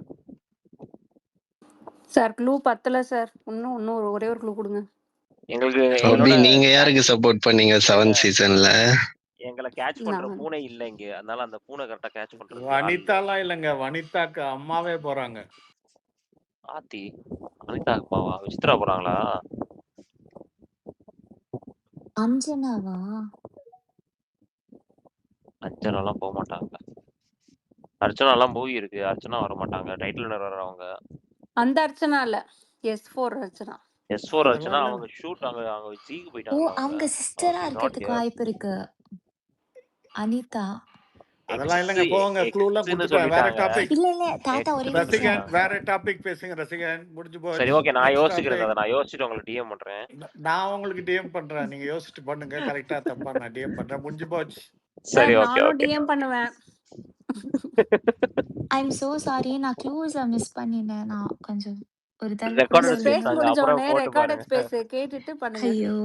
சார் க்ளூ பத்தல சார். இன்னும் ஒரே ஒரு க்ளூ கொடுங்க. எங்களுக்கு அபி, எங்களோட நீங்க யாருக்கு சப்போர்ட் பண்ணீங்க 7th சீசன்ல? எங்களை கேட்ச் பண்ற நான் பூனை இல்ல இங்க. அதனால அந்த பூனை கரெக்டா கேட்ச் பண்றதுக்கு ஆள் இல்ல. வனிதாலாம் இல்லைங்க, வனிதாக்கு அம்மாவே போறாங்க. ஆத்தி. அனிதா அப்பாவா? விசித்ரா போறாங்களா? அஞ்சனாவா? அர்ச்சனாலாம் போக மாட்டாங்க. அர்ச்சனாலாம் மூவி இருக்கு. அர்ச்சனா வர மாட்டாங்க. டைட்டில் வினர் வர அவங்க. அந்த அர்ச்சனா இல்ல, S4 அர்ச்சனா. S4 அதெல்லாம் அர்ச்சனா இல்ல. அவங்க ஷூட் அவங்க ஜிக்கு ஓ, போயிட்டாங்க. அவங்க சிஸ்டரா நாட் இருக்கிறதுக்கு ஹியர். வாய்ப்பு இருக்கு. அனிதா. அதெல்லாம் எக்ஸ் இல்லைங்க, போங்க. க்ளூலாம் எக்ஸ்னு கொடுத்துட்டேன். வேற சொல்லிட்டாங்க. டாபிக். இல்ல இல்ல தாத்தா, ஒரே எக்ஸ்னு நிமிஷம். ரசிகன், சொல்லிட்டாங்க. வேற டாபிக் பேசுங்க ரசிகன். முடிஞ்சு சரி போச்சு. ஓகே, நான் நெக்ஸ்ட் யோசிக்கிறேன். டாபிக். அதை நான் யோசிச்சுட்டு உங்களுக்கு டிஎம் பண்றேன். நான் உங்களுக்கு டிஎம் பண்றேன், நீங்க யோசிச்சுட்டு பண்ணுங்க. கரெக்டா தப்பா நான் டிஎம் பண்றேன். முடிஞ்சு போச்சு. சரி சார் ஓகே நானும் ஓகே. டிஎம் பண்ணுவேன். ஐம் சோ சாரி, நான் க்ளூஸ மிஸ் பண்ணிட்டேன். நான் கொஞ்சம் ஒரு தடவை கூட ரெக்கார்டட் இந்த சொல்லுங்க. ஸ்பேஸ் ஸ்பேஸ் முடிஞ்ச அப்புறம் உடனே போட்டு ரெக்கார்டட் பாருங்க. ஸ்பேஸ் கேட்டுட்டு பண்ணுங்க. ஐயோ,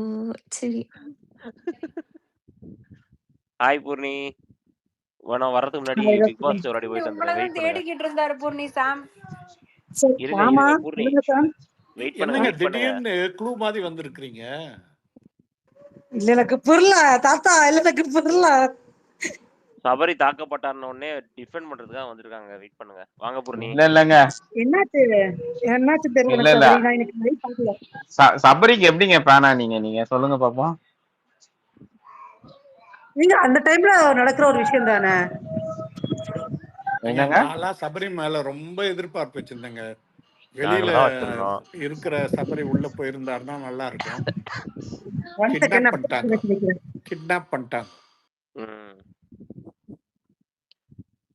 சரி. ஹாய் பூர்ணி. நான் வர்றதுக்கு முன்னாடி ஹாய் பிக் பாஸ் ரசிகன். ஒரு வாட்டி போயிட்டு வந்துடுறேன். உங்களதான் வெயிட் பண்ணுங்க. தேடிக்கிட்டு இருந்தாரு பூர்ணி சாம். சரி, இருங்க ஆமா இருங்க பூர்ணி. சொல்லுங்க சார். வெயிட் பண்ணுங்க என்னங்க வெயிட் பண்ணுங்க. திடீர்னு க்ளூ மாதிரி வந்திருக்கிறீங்க? இல்ல எனக்கு புரியல தாத்தா, இல்ல எனக்கு புரியல. சபரி தாக்கப்பட்டார்ன உடனே டிஃபெண்ட் பண்றதுக்காக வந்திருக்காங்க. வெயிட் பண்ணுங்க. வாங்க பூர்ணி. இல்லங்க. என்னாச்சு என்னாச்சு தெரியல இல்ல எனக்கு இல்ல. சபரி, நான் எனக்கு லைவ் பார்க்கல. சபரிக்கு எப்படிங்க பேனா நீங்க சொல்லுங்க பாப்போம். நீங்க அந்த டைம்ல நடக்கிற ஒரு விஷயம் தானே. ஏங்க, என்னங்க? நான்லாம் சபரி மேல ரொம்ப எதிர்பார்ப்பு வச்சிருந்தேங்க. வெளியில நாங்களாம் வச்சிருந்தோம். இருக்கிற சபரி உள்ள போயிருந்தாருன்னா நல்லா இருக்கும். ஒன் செகண்ட் கிட்னாப் பண்ணிட்டாங்க. கிட்னாப் பண்ணிட்டாங்க. ம்.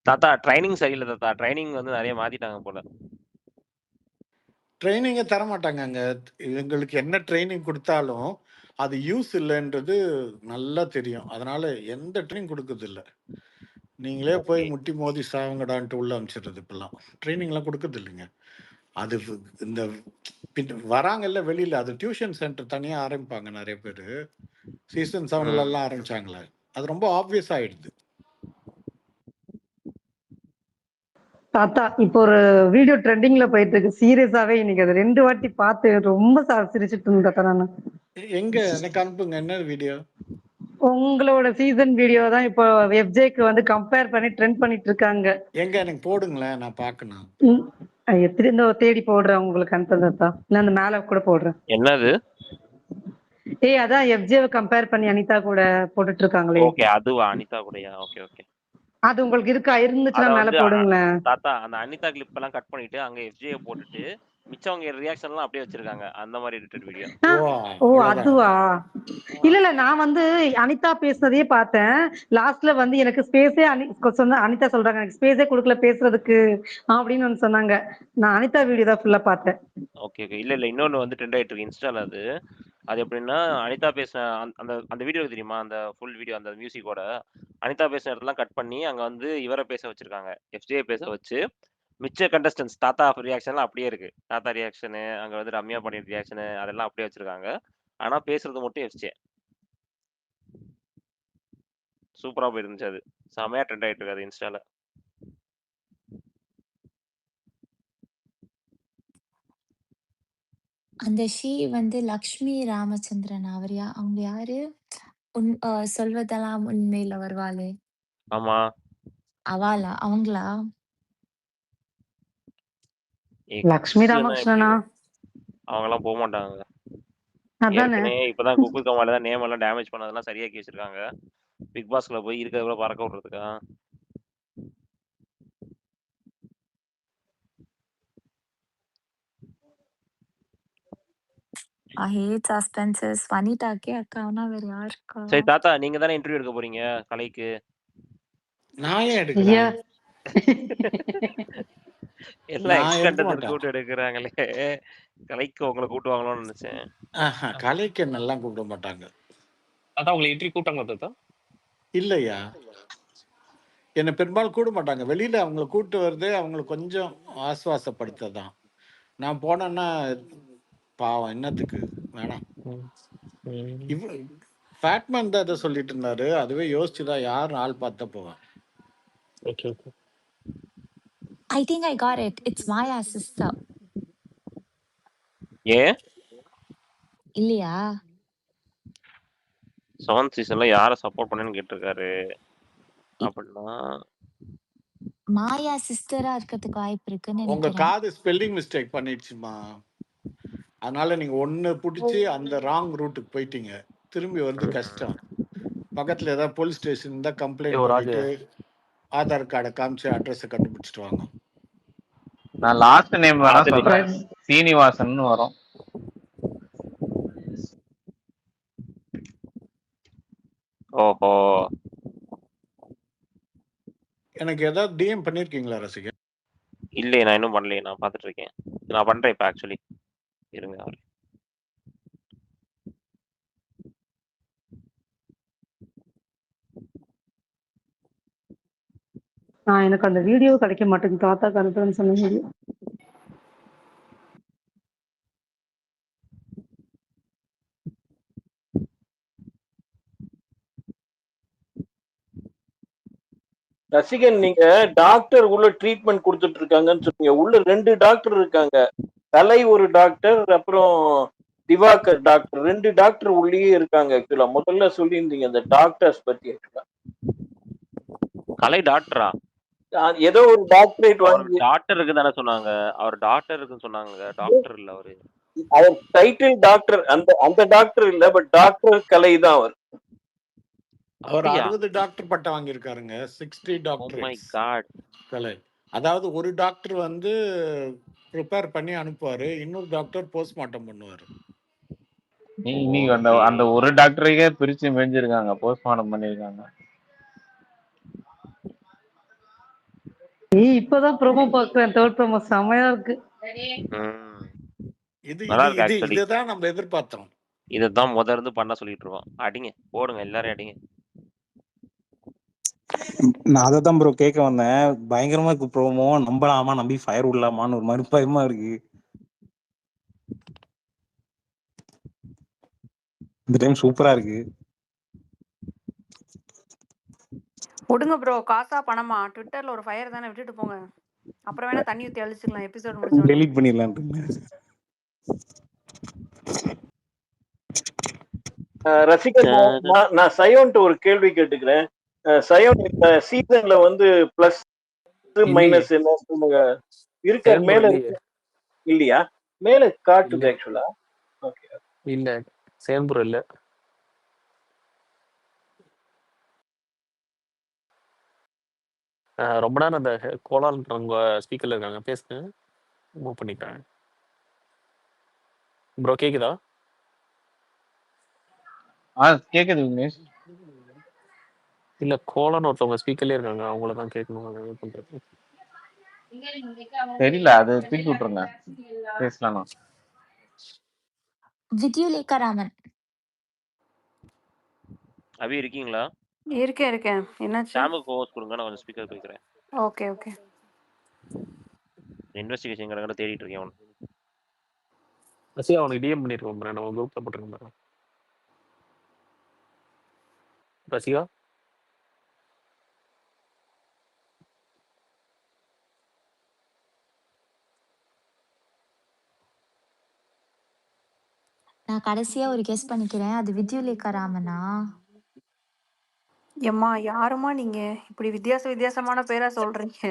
தாத்தா ட்ரைனிங் சரியில்லை தாத்தா. ட்ரைனிங் வந்து நிறைய மாத்திட்டாங்க போல. ட்ரைனிங்கே தர மாட்டாங்கங்க. எங்களுக்கு என்ன ட்ரைனிங் கொடுத்தாலும் அது யூஸ் இல்லைன்றது நல்லா தெரியும். அதனால எந்த ட்ரைனிங் கொடுக்கறது இல்லை. நீங்களே போய் முட்டி மோதி சாவுங்கடான்ட்டு உள்ள அனுப்பிச்சிடுறது. இப்பெல்லாம் ட்ரைனிங்லாம் கொடுக்கறது இல்லைங்க. அது இந்த வராங்கல்ல வெளியில, அது டியூஷன் சென்டர் தனியா ஆரம்பிப்பாங்க நிறைய பேர். சீசன் 7ல எல்லாம் ஆரம்பிச்சாங்களே, அது ரொம்ப ஆப்வியஸ் ஆயிடுது. தாத்தா, இப்போ ஒரு வீடியோ ட்ரெண்டிங்ல போயிட்டு இருக்கு. சீரியஸாவே இன்னைக்கு அது 2 வாட்டி பார்த்து ரொம்ப சிரிச்சிட்டு இருந்தேன் தாத்தா. நான் எங்க எனக்கு அனுப்புங்க, என்ன வீடியோ? உங்களோட சீசன் வீடியோ தான் இப்போ எஃப்ஜேக்கு வந்து கம்பேர் பண்ணி ட்ரெண்ட் பண்ணிட்டு இருக்காங்க. எங்க எனக்கு போடுங்களேன், நான் பார்க்கணும். திரும்ப தேடி போடுறேன், உங்களுக்கு அனுப்புறேன் தாத்தா. நான் அந்த மேல கூட போடுறேன். என்னது? ஏய், அதான் எஃப்ஜேவை கம்பேர் பண்ணி அனிதா கூட போட்டுட்டு இருக்காங்களே. ஓகே, அதுவா? அனிதா கூடயா? Okay okay. அது உங்களுக்கு இருக்கா? இருந்துச்சுன்னா அத மேல வந்து போடுங்களேன் தாத்தா. அந்த அனிதா கிளிப் எல்லாம் கட் பண்ணிட்டு அங்க எஃப்ஜே போட்டுட்டு மிச்சவங்க ரியாக்ஷன்லாம் அப்படியே வச்சிருக்காங்க. அந்த மாதிரி எடிட்டட் வீடியோ. ஓ ஓ அவ்வளவுதான். அதுவா இல்ல இல்ல நான் வந்து அனிதா பேசுனதையே பார்த்தேன். லாஸ்ட்ல வந்து எனக்கு ஸ்பேஸே அனிதா சொல்றாங்க எனக்கு ஸ்பேஸே கொடுக்கல பேசுறதுக்கு அப்படின்னு ஒன்று சொன்னாங்க. நான் அனிதா வீடியோ தான் ஃபுல்லா பார்த்தேன். Okay okay. இல்ல இல்ல இன்னொன்னு வந்து ட்ரெண்ட் ஆயிட்டு இருக்கு இன்ஸ்டால. அது அது எப்படின்னா அனிதா பேசின அந்த அந்த வீடியோ தெரியுமா? அந்த ஃபுல் வீடியோ அந்த மியூசிக்கோட அனிதா பேசின இடத்தெல்லாம் கட் பண்ணி அங்க வந்து இவரை பேச வச்சிருக்காங்க. எஃப்ஜே பேச வச்சு மிச்ச கண்டஸ்டன்ஸ் தாத்தா ரியாக்ஷன்லாம் அப்படியே இருக்கு. தாத்தா ரியாக்ஷனு அங்க வந்து ரம்யா பண்ணிய ரியாக்ஷனு அதெல்லாம் அப்படியே வச்சிருக்காங்க. ஆனா பேசுறது மட்டும் எஃப்ஜே. சூப்பரா போயிருந்துச்சு அது. செமையா ட்ரெண்ட் ஆயிட்டு இருக்கு அது இன்ஸ்டால. அந்த வந்து லக்ஷ்மி ராமச்சந்திரன் அவங்க யாரு? சொல்வதெல்லாம் உண்மையில வருவாளே! ஆமா. அவங்களா? லக்ஷ்மி எக்ஸ்னா ராமகிருஷ்ணனா அவங்கலாம் போக மாட்டாங்க. அதானே ஏற்கனவே இப்பதான் குக்கு கமால தான் நேம் எல்லாம் டேமேஜ் பண்ணதெல்லாம் சரியாக்கி வச்சிருக்காங்க. பிக் பாஸ்ல போய் இருக்கிறத கூட பறக்க விடுறதுக்கா? I hate suspenses. வனிதாக்கே அக்காவுனா வேற யார் இருக்கா? சரி தாத்தா நீங்க தானே இன்டர்வியூ எடுக்க போறீங்க கலைக்கு. நான் ஏன் ஐயா எடுக்கிறேன்? எல்லாம் நான் எக்ஸ் எடுக்க கண்டென்ட் மாட்டேன். கூட்டு எடுக்கிறாங்களே. கலைக்கு உங்களை கூட்டுவாங்களோன்னு நினைச்சேன். கலைக்கு என்னெல்லாம் கூப்பிட மாட்டாங்க. அதான் உங்களை இன்ட்ரி கூப்பிட்டாங்களா தாத்தா? இல்லையா, என்னை பெரும்பாலும் கூட மாட்டாங்க. வெளியில அவங்களை கூட்டு வருது அவங்களை கொஞ்சம் ஆசுவாசப்படுத்ததான். நான் போனேன்னா பாவம் என்னத்துக்கு வேணாம். இவ ஃபேட்மேன் தான் இதை சொல்லிட்டு இருந்தாரு. அதுவே யோசிச்சுதான் யார் ஆள் பார்த்தா போவேன். Okay okay. I think I got it. It's Maya's sister. ஏன் இல்லையா? 7th சீசன்ல யாரை சப்போர்ட் பண்ணேன்னு கேட்டிருக்காரு. அப்படின்னா மாயா சிஸ்டரா இருக்கிறதுக்கு வாய்ப்பு இருக்குன்னு உங்க நினைக்கிறேன். காது ஸ்பெல்லிங் மிஸ்டேக் பண்ணிடுச்சுமா. அதனால நீங்க ஒன்னு பிடிச்சி அந்த ராங் ரூட்டுக்கு போயிட்டீங்க. திரும்பி வந்து கஷ்டம். பக்கத்துல ஏதாவது போலீஸ் ஸ்டேஷன் இருந்தா கம்ப்ளைண்ட் பண்ணிட்டு ஆதார் கார்டை காமிச்சு அட்ரஸை கண்டுபிடிச்சிட்டு வாங்க. நான் லாஸ்ட் நேம் வேணா அது சொல்றேன். சீனிவாசன் வரும். ஓஹோ எனக்கு ஏதாவது டிஎம் பண்ணிருக்கீங்களா ரசிகன்? இல்லையே நான் இன்னும் பண்ணலையே. நான் பார்த்துட்டு இருக்கேன். நான் பண்றேன் இப்போ ஆக்சுவலி. இருங்க அவரு எனக்கு அந்த வீடியோ கிடைக்க மாட்டேங்குது. தாத்தாக்கு அனுப்புறேன்னு சொன்ன வீடியோ. ரசிகன் நீங்க டாக்டர் உள்ள ட்ரீட்மெண்ட் கொடுத்துட்டு இருக்காங்கன்னு சொன்னீங்க. உள்ள 2 டாக்டர் இருக்காங்க. கலை ஒரு டாக்டர், அப்புறம் திவாகர் டாக்டர். 2 டாக்டர் உள்ளேயே இருக்காங்க. ஆக்சுவலா முதல்ல சொல்லியிருந்தீங்க அந்த டாக்டர்ஸ் பத்தி. ஆக்சுவலா கலை டாக்டரா? ஏதோ ஒரு டாக்டரேட் வாங்கி டாக்டர் இருக்கு தானே சொன்னாங்க. அவர் டாக்டர் இருக்குன்னு சொன்னாங்க. டாக்டர் இல்ல அவரு. அவர் டைட்டில் டாக்டர். அந்த டாக்டர் இல்ல, பட் டாக்டர் கலை தான் அவர். அவர் 60 டாக்டர் பட்டம் வாங்கியிருக்காருங்க. 60 டாக்டர் கலை. அதாவது ஒரு டாக்டர் வந்து ப்ரிப்பேர் பண்ணி அனுப்புவாரு, இன்னொரு டாக்டர் போஸ்ட்மார்ட்டம் பண்ணுவாரு. நீங்க அந்த ஒரு டாக்டரையே பிரிச்சு மேய்ஞ்சிருக்காங்க, போஸ்ட்மார்ட்டம் பண்ணிருக்காங்க. இப்பதான் ப்ரோமோ பாக்குறேன். தேர்ட் ப்ரோமோ செமையா இருக்கு. இதுதான் நம்ம எதிர்பார்த்தோம். இதுதான் முதல்ல பண்ண சொல்லிட்டு இருக்கோம். அடிங்க போடுங்க எல்லாரும் அடிங்க. நான் அதை தான் ப்ரோ கேட்க வந்தேன். பயங்கரமா இருக்கு ப்ரோமோ. நம்பலாமா, நம்பி ஃபயர் விடலாமான்னு ஒரு மாதிரி பயமா இருக்கு. இந்த டைம் சூப்பரா இருக்கு. விடுங்க ப்ரோ. காசா பணமா? ட்விட்டர்ல ஒரு ஃபயர் தானே, விட்டுட்டு போங்க. அப்புறம் வேணா தண்ணி ஊத்தி அழிச்சுக்கலாம் எபிசோட் முடிச்சோம். டெலீட் பண்ணிடலாம். ரசிகன் நான் சயோன்ட்டு ஒரு கேள்வி கேட்டுக்கிறேன். சயோன் இந்த சீசன்ல வந்து பிளஸ் மைனஸ் என்ன சொல்லுங்க இருக்க? மேல இருக்கு இல்லையா? மேல காட்டுது ஆக்சுவலா. ஓகே இல்ல சேம்புர் இல்ல. ரொம்ப நேரம் அந்த கோலான்றவங்க ஸ்பீக்கர்ல இருக்காங்க, பேசுங்க. மூவ் பண்ணிக்கிறேன். ப்ரோ கேக்குதா? கேக்குது விக்னேஷ். இல்ல கோலன்னு ஒருத்தவங்க ஸ்பீக்கர்லயே இருக்காங்க. அவங்கள தான் கேட்கணும். அதை என்ன பண்றது? தெரியல, அது தூக்கி விட்டுருங்க, பேசலாம். வித்யுலேகா ராமன். அபி இருக்கீங்களா? இருக்கேன். என்னாச்சு? சாமுக்கு ஹோஸ்ட் கொடுங்க, நான் கொஞ்சம் ஸ்பீக்கர் போய்க்கிறேன். ஓகே. இன்வெஸ்டிகேஷன் கடை தேடிட்டு இருக்கேன் அவன். ரசிகா அவனுக்கு டிஎம் பண்ணிருக்கோம் பாரு, நம்ம குரூப்ல போட்டிருக்கோம் பாரு. ரசிகா நான் கடைசியா ஒரு கெஸ் பண்ணிக்கிறேன். அது வித்யுலேகா ராமனா? எம்மா யாரும்மா நீங்க? இப்படி வித்தியாசமான பேரா சொல்றீங்க.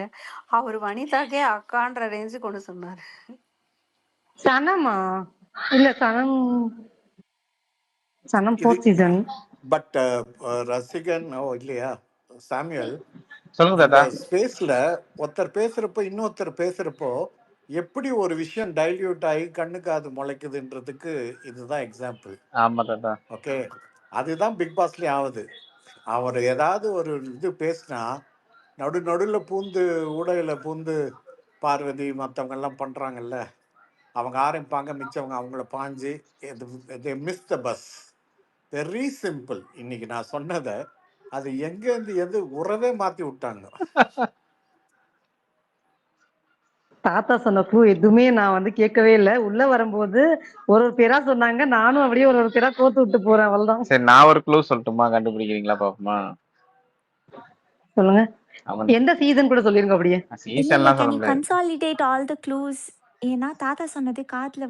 அவர் வனிதாக்கே அக்கான்ற ரேஞ்சு கொண்டு சொன்னாரு. சனமா? இல்ல சனம் இது 4th சீசன். பட் ரசிகன் இல்லையா சாமுவேல், சொல்லுங்க இந்த தாத்தா. ஸ்பேஸ்ல ஒருத்தர் பேசுறப்போ இன்னொருத்தர் பேசுறப்போ எப்படி ஒரு விஷயம் டைல்யூட் ஆகி கண்ணுக்கு அது முளைக்குதுன்றதுக்கு இதுதான் எக்ஸாம்பிள். ஆமா தாத்தா. ஓகே, அதுதான் பிக் பாஸ்லயும் ஆகுது. அவர் ஏதாவது ஒரு இது பேசினா நடுவில் பூந்து ஊடகத்தில் பூந்து பார்வதி மற்றவங்க எல்லாம் பண்றாங்கல்ல, அவங்க ஆரம்பிப்பாங்க, மிச்சவங்க அவங்கள பாஞ்சு miss the bus. Very simple. இன்னைக்கு நான் சொன்னதை அது எங்கேருந்து எது உறவே மாத்தி விட்டாங்க. தாத்தா சொன்ன க்ளூ எதுவுமே நான் வந்து கேட்கவே இல்லை. உள்ள வரும்போது ஒரு பேரா சொன்னாங்க, நானும் அப்படியே ஒரு பேரா கோத்து விட்டு போறேன், அவ்வளவுதான். சரி, நான் ஒரு க்ளூ சொல்லட்டுமா? கண்டுபிடிக்கிறீங்களா பாப்போமா? சொல்லுங்க. அவன் எந்த சீசன் கூட சொல்லிருங்க அப்படியே. இல்ல சீசன்லாம் சொல்ல கேன் யூ முடியாது. Consolidate all the clues? ஏன்னா தாத்தா சொன்னது காதுல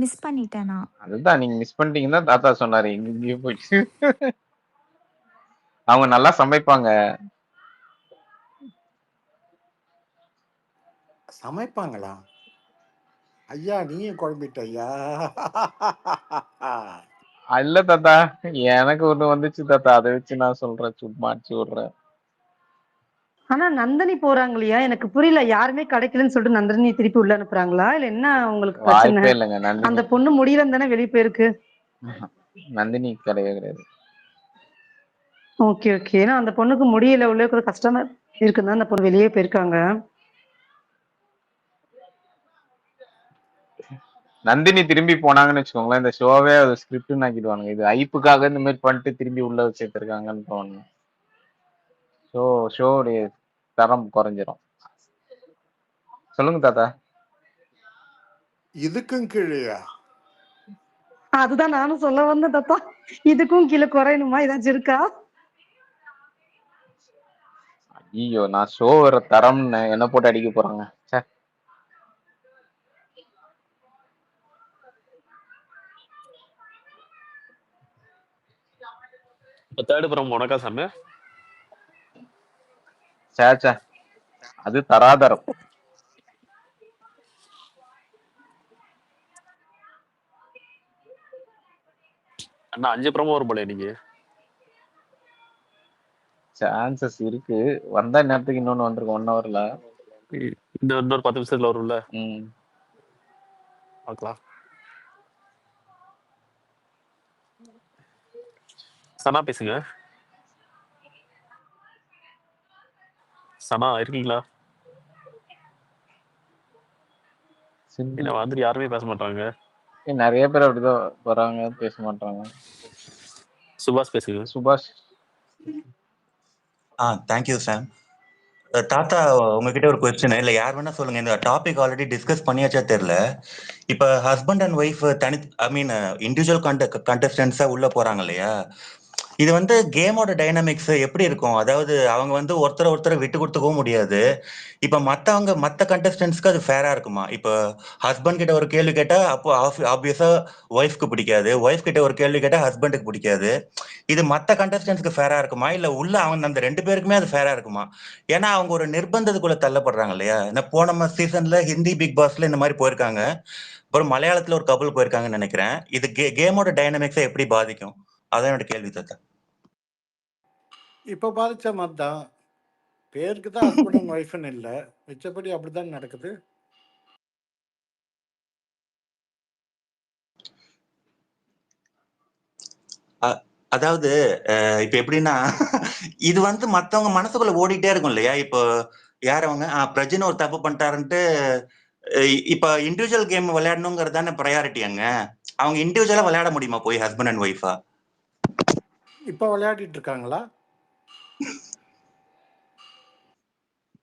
மிஸ் பண்ணிட்டேன் நான். அதுதான் நீங்க மிஸ் பண்ணிட்டீங்கன்னா தாத்தா சொன்னாரு, எங்கேயோ போயிட்டு. அவங்க நல்லா சமைப்பாங்க. சமைப்பாங்களா? ஐயா நீயும் குழம்பிட்ட ஐயா. இல்ல தாத்தா, எனக்கு ஒண்ணு வந்துச்சு தாத்தா, அதை வச்சு நான் சொல்றேன், சும்மா அடிச்சு விடுறேன். ஆனா நந்தினி போறாங்க இல்லையா, எனக்கு புரியல. யாருமே கிடைக்கலன்னு சொல்லிட்டு நந்தினி திருப்பி உள்ள அனுப்புறாங்களா இல்ல என்ன உங்களுக்கு பிரச்சனை? வாய்ப்பே இல்லைங்க. அந்த நந்தினி பொண்ணு முடியலன்னு தானே வெளியே போயிருக்கு. நந்தினி கிடையவே கிடையாது. ஓகே. ஏன்னா அந்த பொண்ணுக்கு முடியல, உள்ள கூட கஷ்டமா இருக்குன்னு அந்த பொண்ணு வெளியே போயிருக்காங்க. நந்தினி திரும்பி போனாங்கன்னு வச்சுக்கோங்களேன், இந்த ஷோவே ஸ்கிரிப்ட்னு ஆக்கிடுவானுங்க. இது ஐப்புக்காக இந்த மாதிரி பண்ணிட்டு திரும்பி உள்ள சேர்த்திருக்காங்கன்னு தோணுங்க. ஷோடைய தரம் குறைஞ்சிரும். சொல்லுங்க தாத்தா. இதுக்கும் கீழேயா? அதுதான் நானும் சொல்ல வந்தேன் தாத்தா. இதுக்கும் கீழே குறையணுமா ஏதாச்சும் இருக்கா? ஐயோ, நான் ஷோ வர தரம்னு என்ன போட்டு அடிக்க போறாங்க. தேர்ட் ப்ரம் உனக்கா சாமி? சேச்சா, அது தராதரம். அண்ணா 5 ப்ரமோ வரும் போல இன்னைக்கு. சான்சஸ் இருக்கு. வந்தா நேரத்துக்கு இன்னொன்னு வந்திருக்கும் 1 ஹவர்ல. இன்னொரு 10 நிமிஷத்துல வரும்ல. பார்க்கலாம். சனா பேசுங்க. சனா இருக்கீங்களா? என்ன வந்துட்டு யாருமே பேச மாட்டாங்க. நிறைய பேர் அப்படிதான் வராங்க, பேச மாட்டாங்க. சுபாஷ் பேசுங்க. சுபாஷ். தேங்க்யூ சாம். தாத்தா, உங்ககிட்ட ஒரு கொஸ்டின், இல்லை யார் வேணா சொல்லுங்க. இந்த டாபிக் ஆல்ரெடி டிஸ்கஸ் பண்ணியாச்சா தெரியல. இப்போ ஹஸ்பண்ட் அண்ட் ஒய்ஃப் இண்டிவிஜுவல் கண்டஸ்டன்ஸா உள்ள போறாங்க இல்லையா, இது வந்து கேமோட டைனமிக்ஸ் எப்படி இருக்கும்? அதாவது அவங்க வந்து ஒருத்தரை விட்டு கொடுத்துக்கவும் முடியாது. இப்ப மத்த கண்டஸ்டன்ஸ்க்கு அது ஃபேரா இருக்குமா? இப்போ ஹஸ்பண்ட் கிட்ட ஒரு கேள்வி கேட்டா அப்போ ஆப்வியஸா ஒய்ஃப்க்கு பிடிக்காது, ஒய்ஃப் கிட்ட ஒரு கேள்வி கேட்டா ஹஸ்பண்டுக்கு பிடிக்காது. இது மத்த கண்டஸ்டன்ஸ்க்கு ஃபேரா இருக்குமா, இல்ல உள்ள அவங்க அந்த 2 பேருக்குமே அது ஃபேரா இருக்குமா? ஏன்னா அவங்க ஒரு நிர்பந்தத்துக்குள்ள தள்ளப்படுறாங்க இல்லையா. போன சீசன்ல ஹிந்தி பிக் பாஸ்ல இந்த மாதிரி போயிருக்காங்க, அப்புறம் மலையாளத்துல ஒரு கபல் போயிருக்காங்கன்னு நினைக்கிறேன். இது கேமோட டைனமிக்ஸை எப்படி பாதிக்கும்? அதான் என்னோட கேள்வி தாத்தா. இப்ப பாதிச்ச மாதிரி தான். பேருக்கு தான் ஹஸ்பண்ட் அண்ட் ஒய்ஃப்னு இல்லை, மிச்சப்படி அப்படிதான் நடக்குது. அதாவது இப்ப எப்படின்னா இது வந்து மத்தவங்க மனசுக்குள்ள ஓடிட்டே இருக்கும் இல்லையா? இப்போ யார் அவங்க பிரஜின் ஒரு தப்பு பண்ணிட்டாருன்ட்டு இப்ப இண்டிவிஜுவல் கேம் விளையாடணுங்கிறது தானே ப்ரையாரிட்டி அங்க. அவங்க இண்டிவிஜுவலா விளையாட முடியுமா போய் ஹஸ்பண்ட் அண்ட் ஒய்ஃபா? இப்ப விளையாடிட்டு இருக்காங்களா?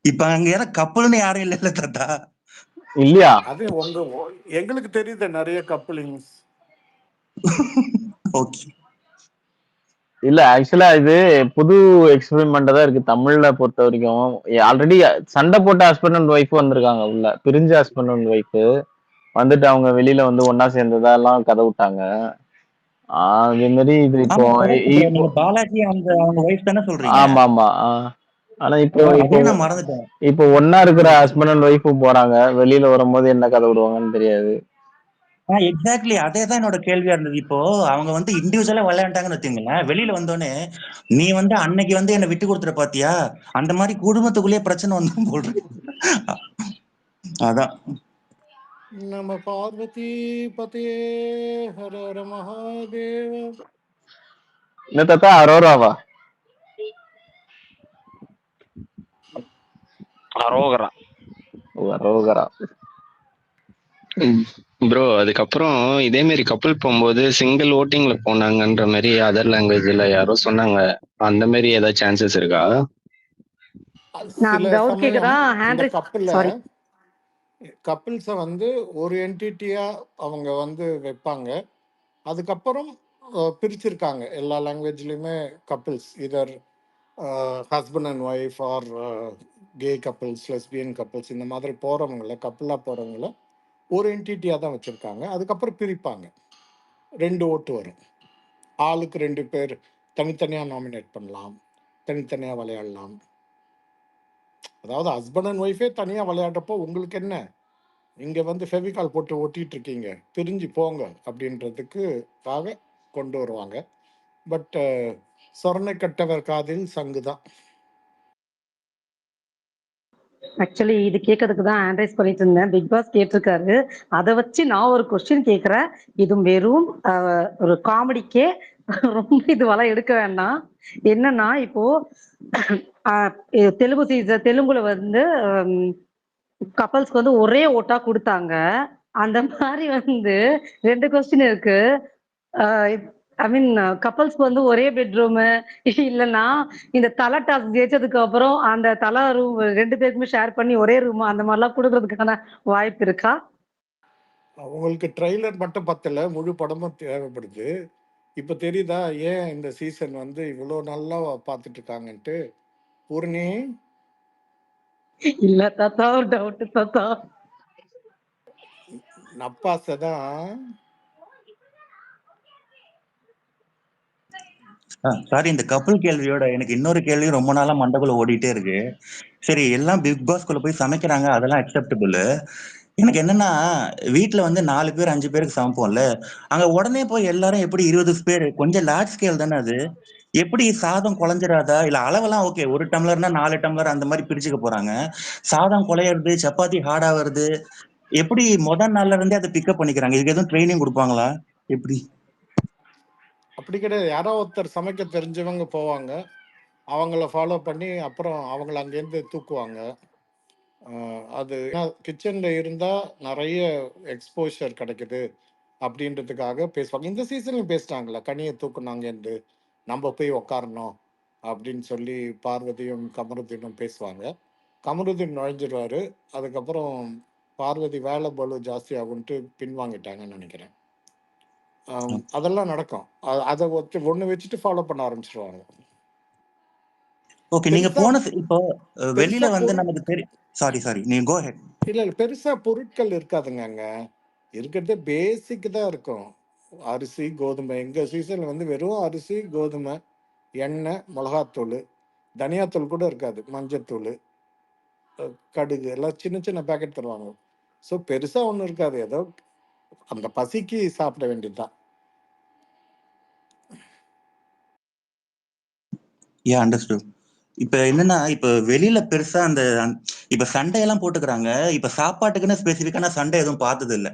இப்ப அங்க யாரும் கப்பல்னு யாரும் இல்ல தாத்தா. இல்லையா? அது எங்களுக்கு தெரியுது நிறைய கப்புளிங்ஸ். ஓகே. இல்ல ஆக்சுவலா இது புது எக்ஸ்பெரிமெண்ட் தான் இருக்கு தமிழ்ல பொறுத்த வரைக்கும். ஆல்ரெடி சண்டை போட்ட ஹஸ்பண்ட் அண்ட் ஒய்ஃப் வந்திருக்காங்க உள்ள, பிரிஞ்ச ஹஸ்பண்ட் அண்ட் ஒய்ஃப் வந்துட்டு அவங்க வெளியில வந்து ஒன்னா சேர்ந்ததெல்லாம் கதை விட்டாங்க. அதே மாதிரி இது இப்போ நீங்க பாலாஜி அவங்க ஒய்ஃப் தானே சொல்றீங்க? ஆமா ஆமா. ஆனா இப்போ நான் மறந்துட்டேன். இப்போ ஒன்னா இருக்கிற ஹஸ்பண்ட் அண்ட் ஒய்ஃப் போறாங்க, வெளியில வரும்போது என்ன கதை விடுவாங்கன்னு தெரியாது. எக்ஸாக்ட்லி அதேதான் என்னோட கேள்வியா இருந்தது. இப்போ அவங்க வந்து இண்டிவிஜுவலா விளையாண்டாங்கன்னு வச்சுங்களேன், வெளியில வந்தோடனே நீ வந்து அன்னைக்கு வந்து என்ன விட்டு கொடுத்துற பாத்தியா, அந்த மாதிரி குடும்பத்துக்குள்ளேயே பிரச்சனை வந்து போடுறேன். அதான் நம்ம பார்வதி பதே ஹர ஹர மகாதேவ. என்ன தாத்தா அரோராவா? அரோகரா. அரோகரா. ப்ரோ அதுக்கப்புறம் இதே மாதிரி கப்பல் போகும்போது சிங்கிள் ஓட்டிங்ல போனாங்கன்ற மாதிரி அதர் லாங்குவேஜ்ல யாரோ சொன்னாங்க. அந்த மாதிரி ஏதாவது சான்சஸ் இருக்கா? சில சமயம் இந்த கப்பிள்ஸை வந்து ஒரு என்டிட்டியா அவங்க வந்து வைப்பாங்க. அதுக்கப்புறம் பிரிச்சிருக்காங்க எல்லா லாங்குவேஜ்லயுமே couples either husband and wife or gay couples lesbian couples இந்த மாதிரி போறவங்கள கப்பிளாக போறவங்கள ஒரு என்டிட்டியாக தான் வச்சுருக்காங்க. அதுக்கப்புறம் பிரிப்பாங்க, 2 ஓட்டு வரும். ஆளுக்கு 2 பேர் தனித்தனியாக நாமினேட் பண்ணலாம், தனித்தனியாக விளையாடலாம். அதாவது ஹஸ்பண்ட் அண்ட் ஒய்ஃபே தனியாக விளையாடுறப்போ உங்களுக்கு என்ன, இங்கே வந்து ஃபெவிகால் போட்டு ஒட்டிட்டு இருக்கீங்க, பிரிஞ்சு போங்க அப்படின்றதுக்காக கொண்டு வருவாங்க. பட் சொரணை கட்டவர் காதில் சங்கு தான். ஆக்சுவலி இது கேட்கறதுக்கு தான் ஆண்ட்ரைஸ் பண்ணிட்டு இருந்தேன். பிக் பாஸ் கேட்டிருக்காரு, அதை வச்சு நான் ஒரு கொஸ்டின் கேட்குறேன். இது வெறும் ஒரு காமெடிக்கே ரொம்ப இதுவெல்லாம் எடுக்க வேண்டாம். என்னன்னா இப்போ தெலுங்குல வந்து கப்பல்ஸ்க்கு வந்து ஒரே ஓட்டா கொடுத்தாங்க. அந்த மாதிரி வந்து 2 கொஸ்டின் இருக்கு. ஐ மீன் கப்பல்ஸ்க்கு வந்து ஒரே பெட்ரூமு இல்லைன்னா இந்த தலை டாஸ்க் ஜெயிச்சதுக்கு அப்புறம் அந்த தலை ரூம் 2 பேருக்குமே ஷேர் பண்ணி ஒரே ரூம் அந்த மாதிரிலாம் கொடுக்கறதுக்கான வாய்ப்பு இருக்கா? உங்களுக்கு ட்ரெய்லர் மட்டும் பத்தல, முழு படமும் தேவைப்படுது. இப்போ தெரியுதா ஏன் இந்த சீசன் வந்து இவ்வளோ நல்லா பார்த்துட்டு இருக்காங்கன்ட்டு? பூர்ணி இல்ல தாத்தா, ஒரு டவுட் தாத்தா. நப்பாசை தான். சாரி, இந்த கப்பல் கேள்வியோட எனக்கு இன்னொரு கேள்வி ரொம்ப நாளா மண்டக்குள்ள ஓடிட்டே இருக்கு. சரி, எல்லாம் பிக் பாஸ்குள்ள போய் சமைக்கிறாங்க, அதெல்லாம் அக்செப்டபிள். எனக்கு என்னன்னா, வீட்டுல வந்து 4 பேர் 5 பேருக்கு சமைப்போம்ல, அங்க உடனே போய் எல்லாரும் எப்படி 20 பேர், கொஞ்சம் லார்ஜ் ஸ்கேல் தானே அது, எப்படி சாதம் குழஞ்சிடாதா? இல்ல அளவெல்லாம் ஓகே, 1 டம்ளர்னா 4 டம்ளர் அந்த மாதிரி பிரிச்சுக்க போறாங்க, சாதம் குழையிறது, சப்பாத்தி ஹார்டா வருது, எப்படி முதல் நாள்ல இருந்தே அதை பிக்கப் பண்ணிக்கிறாங்க? இதுக்கு எதுவும் ட்ரைனிங் கொடுப்பாங்களா எப்படி? அப்படி கிடையாது, யாரோ ஒருத்தர் சமைக்க தெரிஞ்சவங்க போவாங்க, அவங்கள ஃபாலோ பண்ணி அப்புறம் அவங்கள அங்கேருந்து தூக்குவாங்க. அது கிச்சன்ல இருந்தா நிறைய எக்ஸ்போஷர் கிடைக்குது அப்படின்றதுக்காக பேசுவாங்க. இந்த சீசன்லையும் பேசிட்டாங்களா, கனியை தூக்குனாங்கன்னு நம்ம போய் உக்காரணும் அப்படின்னு சொல்லி பார்வதியும் கமருதீனும் பேசுவாங்க. கமருதீன் நுழைஞ்சிடுவாரு, அதுக்கப்புறம் பார்வதி வேலை பலு ஜாஸ்தி ஆகுன்ட்டு பின்வாங்கிட்டாங்கன்னு நினைக்கிறேன். அதெல்லாம் நடக்கும். அதை ஒன்று வச்சுட்டு ஃபாலோ பண்ண ஆரம்பிச்சிருவாங்க. ஓகே, நீங்க போன இப்போ வெளியில வந்து நமக்கு தெரியும். சாரி நீங்க கோ ஹெட். இல்ல பெருசா பொருட்கள் இருக்காதுங்க, அங்க இருக்கிறதே பேசிக் தான் இருக்கும். அரிசி கோதுமை. எங்க சீசன்ல வந்து வெறும் அரிசி கோதுமை, எண்ணெய், மிளகாத்தூள், தனியாத்தூள் கூட இருக்காது, மஞ்சத்தூள், கடுகு எல்லாம் சின்ன சின்ன பேக்கெட் தருவாங்க. ஸோ பெருசா ஒன்றும் இருக்காது, ஏதோ அந்த பசிக்கு சாப்பிட வேண்டியதுதான். அண்டர்ஸ்டுட். இப்ப என்னன்னா, இப்ப வெளியில பெருசா அந்த இப்ப சண்டை எல்லாம் போட்டுக்கிறாங்க. இப்ப சாப்பாட்டுக்குன்னு ஸ்பெசிபிக்கான சண்டை எதுவும் பார்த்தது இல்ல.